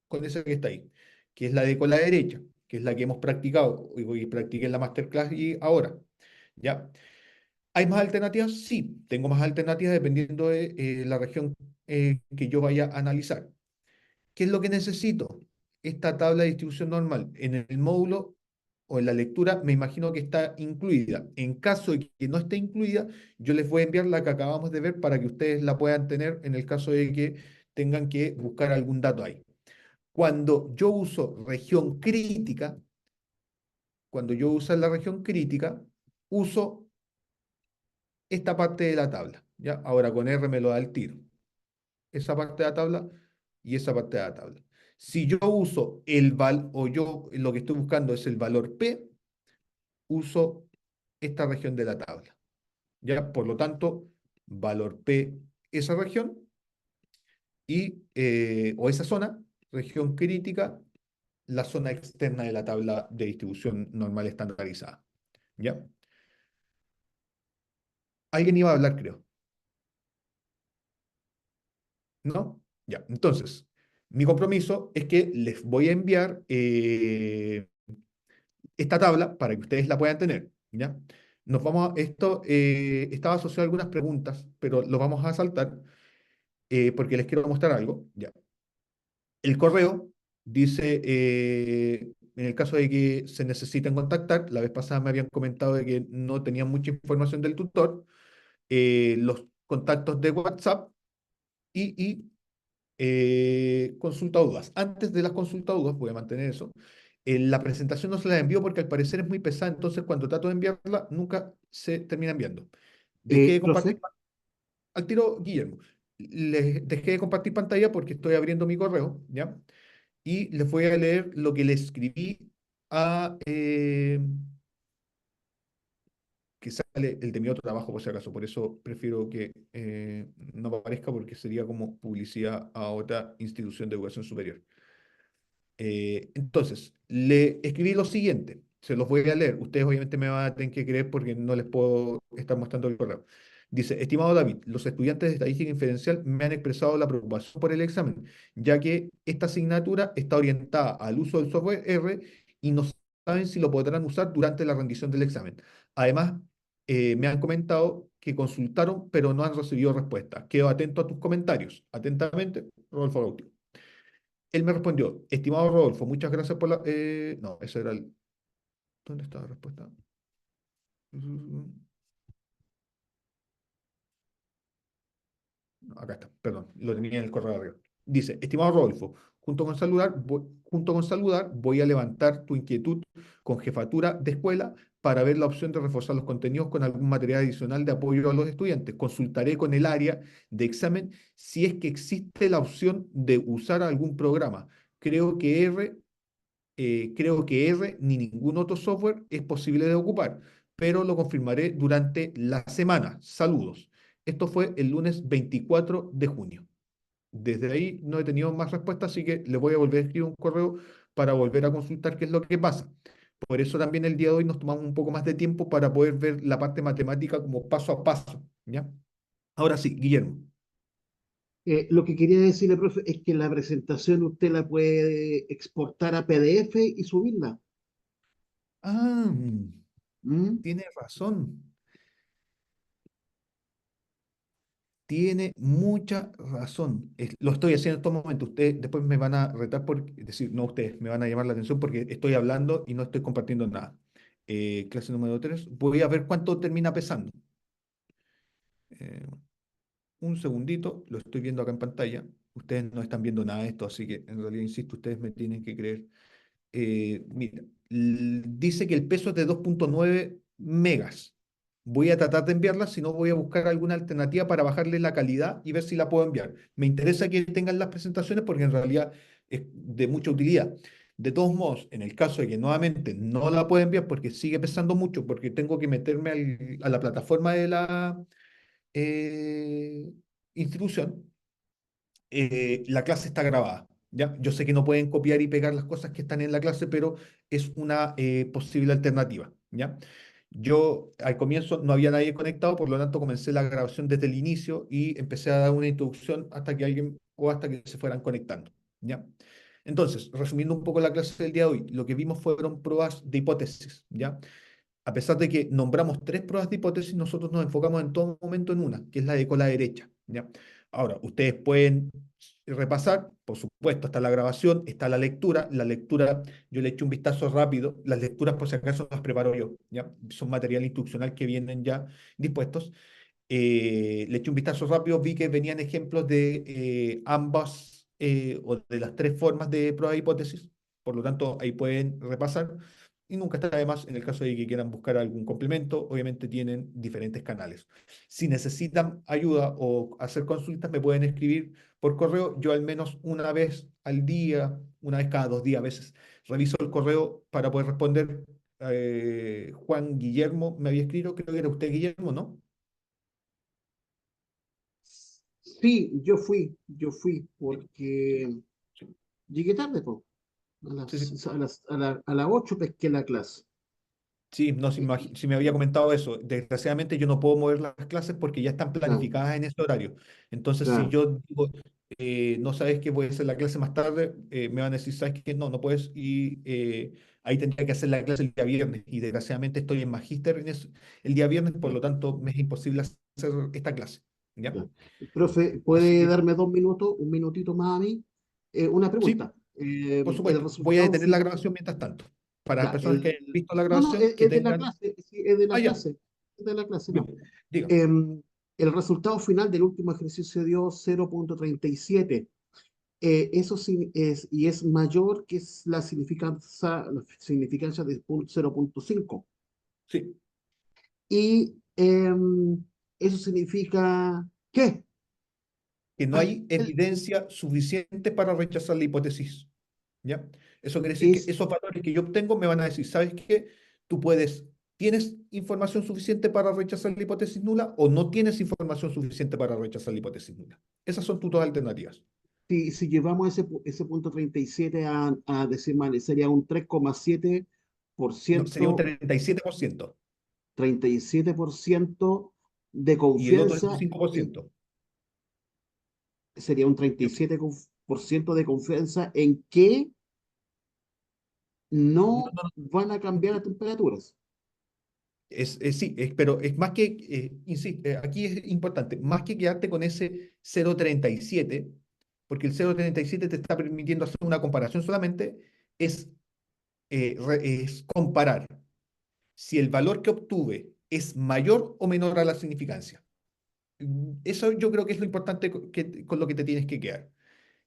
con esa que está ahí, que es la de con la derecha, que es la que hemos practicado y practiqué en la masterclass y ahora. ¿Ya? ¿Hay más alternativas? Sí, tengo más alternativas dependiendo de la región que yo vaya a analizar. ¿Qué es lo que necesito? Esta tabla de distribución normal. En el módulo o en la lectura me imagino que está incluida. En caso de que no esté incluida, yo les voy a enviar la que acabamos de ver para que ustedes la puedan tener en el caso de que tengan que buscar algún dato ahí. Cuando yo uso región crítica, cuando yo uso la región crítica, uso esta parte de la tabla. ¿Ya? Ahora con R me lo da el tiro. Esa parte de la tabla y esa parte de la tabla. Si yo uso o yo lo que estoy buscando es el valor P, uso esta región de la tabla. ¿Ya? Por lo tanto, valor P, esa región, o esa zona, región crítica, la zona externa de la tabla de distribución normal estandarizada. ¿Ya? Alguien iba a hablar, creo. ¿No? Ya. Entonces, mi compromiso es que les voy a enviar esta tabla para que ustedes la puedan tener, ¿ya? Esto estaba asociado a algunas preguntas, pero lo vamos a saltar porque les quiero mostrar algo, ¿ya? El correo dice, en el caso de que se necesiten contactar, la vez pasada me habían comentado de que no tenían mucha información del tutor, los contactos de WhatsApp y consulta dudas. Antes de las consulta dudas, voy a mantener eso. La presentación no se la envío porque al parecer es muy pesada, entonces cuando trato de enviarla, nunca se termina enviando. Dejé de compartir Profe, al tiro, Guillermo. Les dejé de compartir pantalla porque estoy abriendo mi correo, ¿ya? Y les voy a leer lo que le escribí a, que sale el de mi otro trabajo, por si acaso. Por eso prefiero que no aparezca porque sería como publicidad a otra institución de educación superior. Entonces, le escribí lo siguiente, se los voy a leer. Ustedes obviamente me van a tener que creer porque no les puedo estar mostrando el correo. Dice, estimado David, los estudiantes de estadística inferencial me han expresado la preocupación por el examen, ya que esta asignatura está orientada al uso del software R y no saben si lo podrán usar durante la rendición del examen. Además, me han comentado que consultaron, pero no han recibido respuesta. Quedo atento a tus comentarios. Atentamente, Rodolfo Gauti. Él me respondió, estimado Rodolfo, muchas gracias por la... no, ese era el... ¿Dónde está la respuesta? No, acá está, perdón, lo tenía en el correo de arriba. Dice, estimado Rodolfo, junto con saludar, voy a levantar tu inquietud con jefatura de escuela para ver la opción de reforzar los contenidos con algún material adicional de apoyo a los estudiantes. Consultaré con el área de examen si es que existe la opción de usar algún programa. Creo que R creo que R ni ningún otro software es posible de ocupar, pero lo confirmaré durante la semana. Saludos. Esto fue el lunes 24 de junio. Desde ahí no he tenido más respuestas, así que le voy a volver a escribir un correo para volver a consultar qué es lo que pasa. Por eso también el día de hoy nos tomamos un poco más de tiempo para poder ver la parte matemática como paso a paso, ¿ya? Ahora sí, Guillermo. lo que quería decirle, profe, es que la presentación usted la puede exportar a PDF y subirla. Ah, ¿Mm? tiene razón. Tiene mucha razón. Lo estoy haciendo en estos momentos. Ustedes después me van a retar por, es decir, no ustedes, me van a llamar la atención porque estoy hablando y no estoy compartiendo nada. Clase número 3. Voy a ver cuánto termina pesando. Eh, un segundito, lo estoy viendo acá en pantalla. Ustedes no están viendo nada de esto, así que en realidad, insisto, ustedes me tienen que creer Mira, dice que el peso es de 2,9 megas. Voy a tratar de enviarla, si no voy a buscar alguna alternativa para bajarle la calidad y ver si la puedo enviar. Me interesa que tengan las presentaciones porque en realidad es de mucha utilidad. De todos modos, en el caso de que nuevamente no la pueda enviar porque sigue pesando mucho, porque tengo que meterme a la plataforma de la eh, institución, la clase está grabada. ¿Ya? Yo sé que no pueden copiar y pegar las cosas que están en la clase, pero es una posible alternativa. ¿Ya? Yo al comienzo no había nadie conectado, por lo tanto comencé la grabación desde el inicio y empecé a dar una introducción hasta que alguien o hasta que se fueran conectando. ¿Ya? Entonces, resumiendo un poco la clase del día de hoy, lo que vimos fueron pruebas de hipótesis. ¿Ya? A pesar de que nombramos tres pruebas de hipótesis, nosotros nos enfocamos en todo momento en una, que es la de cola derecha. ¿Ya? Ahora, ustedes pueden repasar, por supuesto, está la grabación, está la lectura. La lectura, yo le eché un vistazo rápido. Las lecturas, por si acaso, las preparo yo. ¿Ya? Son material instruccional que vienen ya dispuestos. Le eché un vistazo rápido, vi que venían ejemplos de ambas o de las tres formas de prueba de hipótesis. Por lo tanto, ahí pueden repasar. Y nunca está de más en el caso de que quieran buscar algún complemento. Obviamente tienen diferentes canales. Si necesitan ayuda o hacer consultas, me pueden escribir por correo. Yo al menos una vez al día, una vez cada 2 días a veces, reviso el correo para poder responder. Juan Guillermo me había escrito, creo que era usted Guillermo, ¿no? Sí, yo fui, porque Sí. llegué tarde, po. A Sí, sí. las 8 pesqué la clase. Sí, no, Y- si me había comentado eso. Desgraciadamente yo no puedo mover las clases porque ya están Claro, planificadas en ese horario. Entonces, si claro, yo digo, no sabes que voy a hacer la clase más tarde, me van a decir, ¿sabes qué? No, no puedes. Y ahí tendría que hacer la clase el día viernes. Y desgraciadamente estoy en magíster el día viernes, por lo tanto, me es imposible hacer esta clase. ¿Ya? claro. Profe, Así ¿puede que, darme 2 minutos, un minutito más a mí? Una sí, pregunta. por El supuesto. Voy a resultado detener la final, grabación mientras tanto. Para las ya, personas que hayan visto la no, no, grabación, que es de la tengan. clase, sí, es de Ah, la ya, clase, es de la clase, ya, no. diga. El resultado final del último ejercicio dio 0,37. Y es mayor que es la significancia de 0,5. Sí. Y eso significa, ¿qué? Que no ¿Cuál hay evidencia suficiente para rechazar la hipótesis. ¿Ya? Eso quiere decir que es? esos valores que yo obtengo me van a decir, ¿sabes qué? Tú puedes, ¿tienes información suficiente para rechazar la hipótesis nula o no tienes información suficiente para rechazar la hipótesis nula? Esas son tus dos alternativas. Si llevamos ese punto 37 a decimales, sería un tres coma siete por No, sería un ciento 37% 37% de y el otro es un confianza, 5%. sería un 37% de confianza en que No, no no, van a cambiar las temperaturas. sí, pero es más que, insisto, aquí es importante, más que quedarte con ese 0,37, porque el 0,37 te está permitiendo hacer una comparación solamente, es, es comparar si el valor que obtuve es mayor o menor a la significancia. Eso yo creo que es lo importante con lo que te tienes que quedar.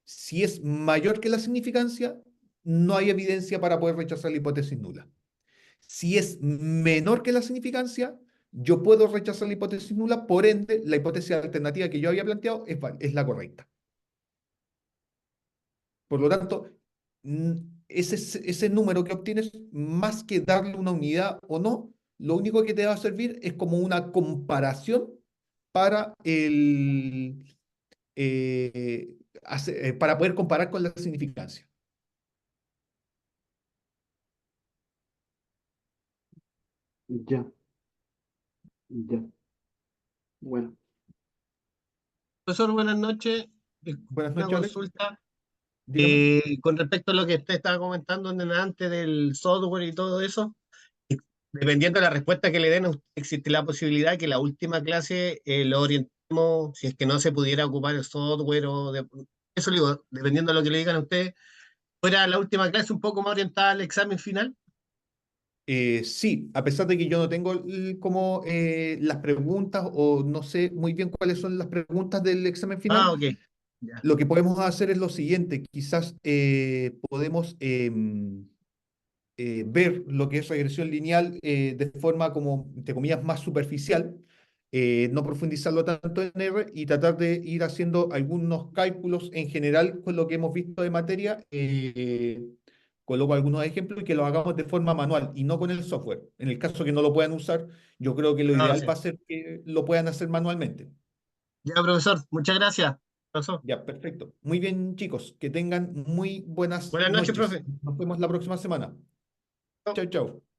Si es mayor que la significancia, no hay evidencia para poder rechazar la hipótesis nula. Si es menor que la significancia, yo puedo rechazar la hipótesis nula, por ende, la hipótesis alternativa que yo había planteado es la correcta. Por lo tanto, mm, ese número que obtienes, más que darle una unidad o no, lo único que te va a servir es como una comparación para para poder comparar con la significancia. Ya, ya. Bueno, Profesor, buenas noches. Buenas Una noches, Alex. consulta Dígame. con respecto a lo que usted estaba comentando antes del software y todo eso. y Dependiendo de la respuesta que le den, existe la posibilidad que la última clase lo orientemos, si es que no se pudiera ocupar el software eso le digo, dependiendo de lo que le digan a ustedes, fuera la última clase un poco más orientada al examen final. Sí, a pesar de que yo no tengo como las preguntas o no sé muy bien cuáles son las preguntas del examen final, Ah, ok. Ya. lo que podemos hacer es lo siguiente, quizás podemos ver lo que es regresión lineal de forma como, entre comillas, más superficial, no profundizarlo tanto en R y tratar de ir haciendo algunos cálculos en general con lo que hemos visto de materia. Coloco algunos ejemplos y que lo hagamos de forma manual y no con el software. En el caso que no lo puedan usar, yo creo que lo No, ideal sí. va a ser que lo puedan hacer manualmente. Ya, profesor, muchas gracias. Profesor. Ya, perfecto. Muy bien, chicos. Que tengan muy buenas Buenas noches, noches. profe. Nos vemos la próxima semana. Chao, chao.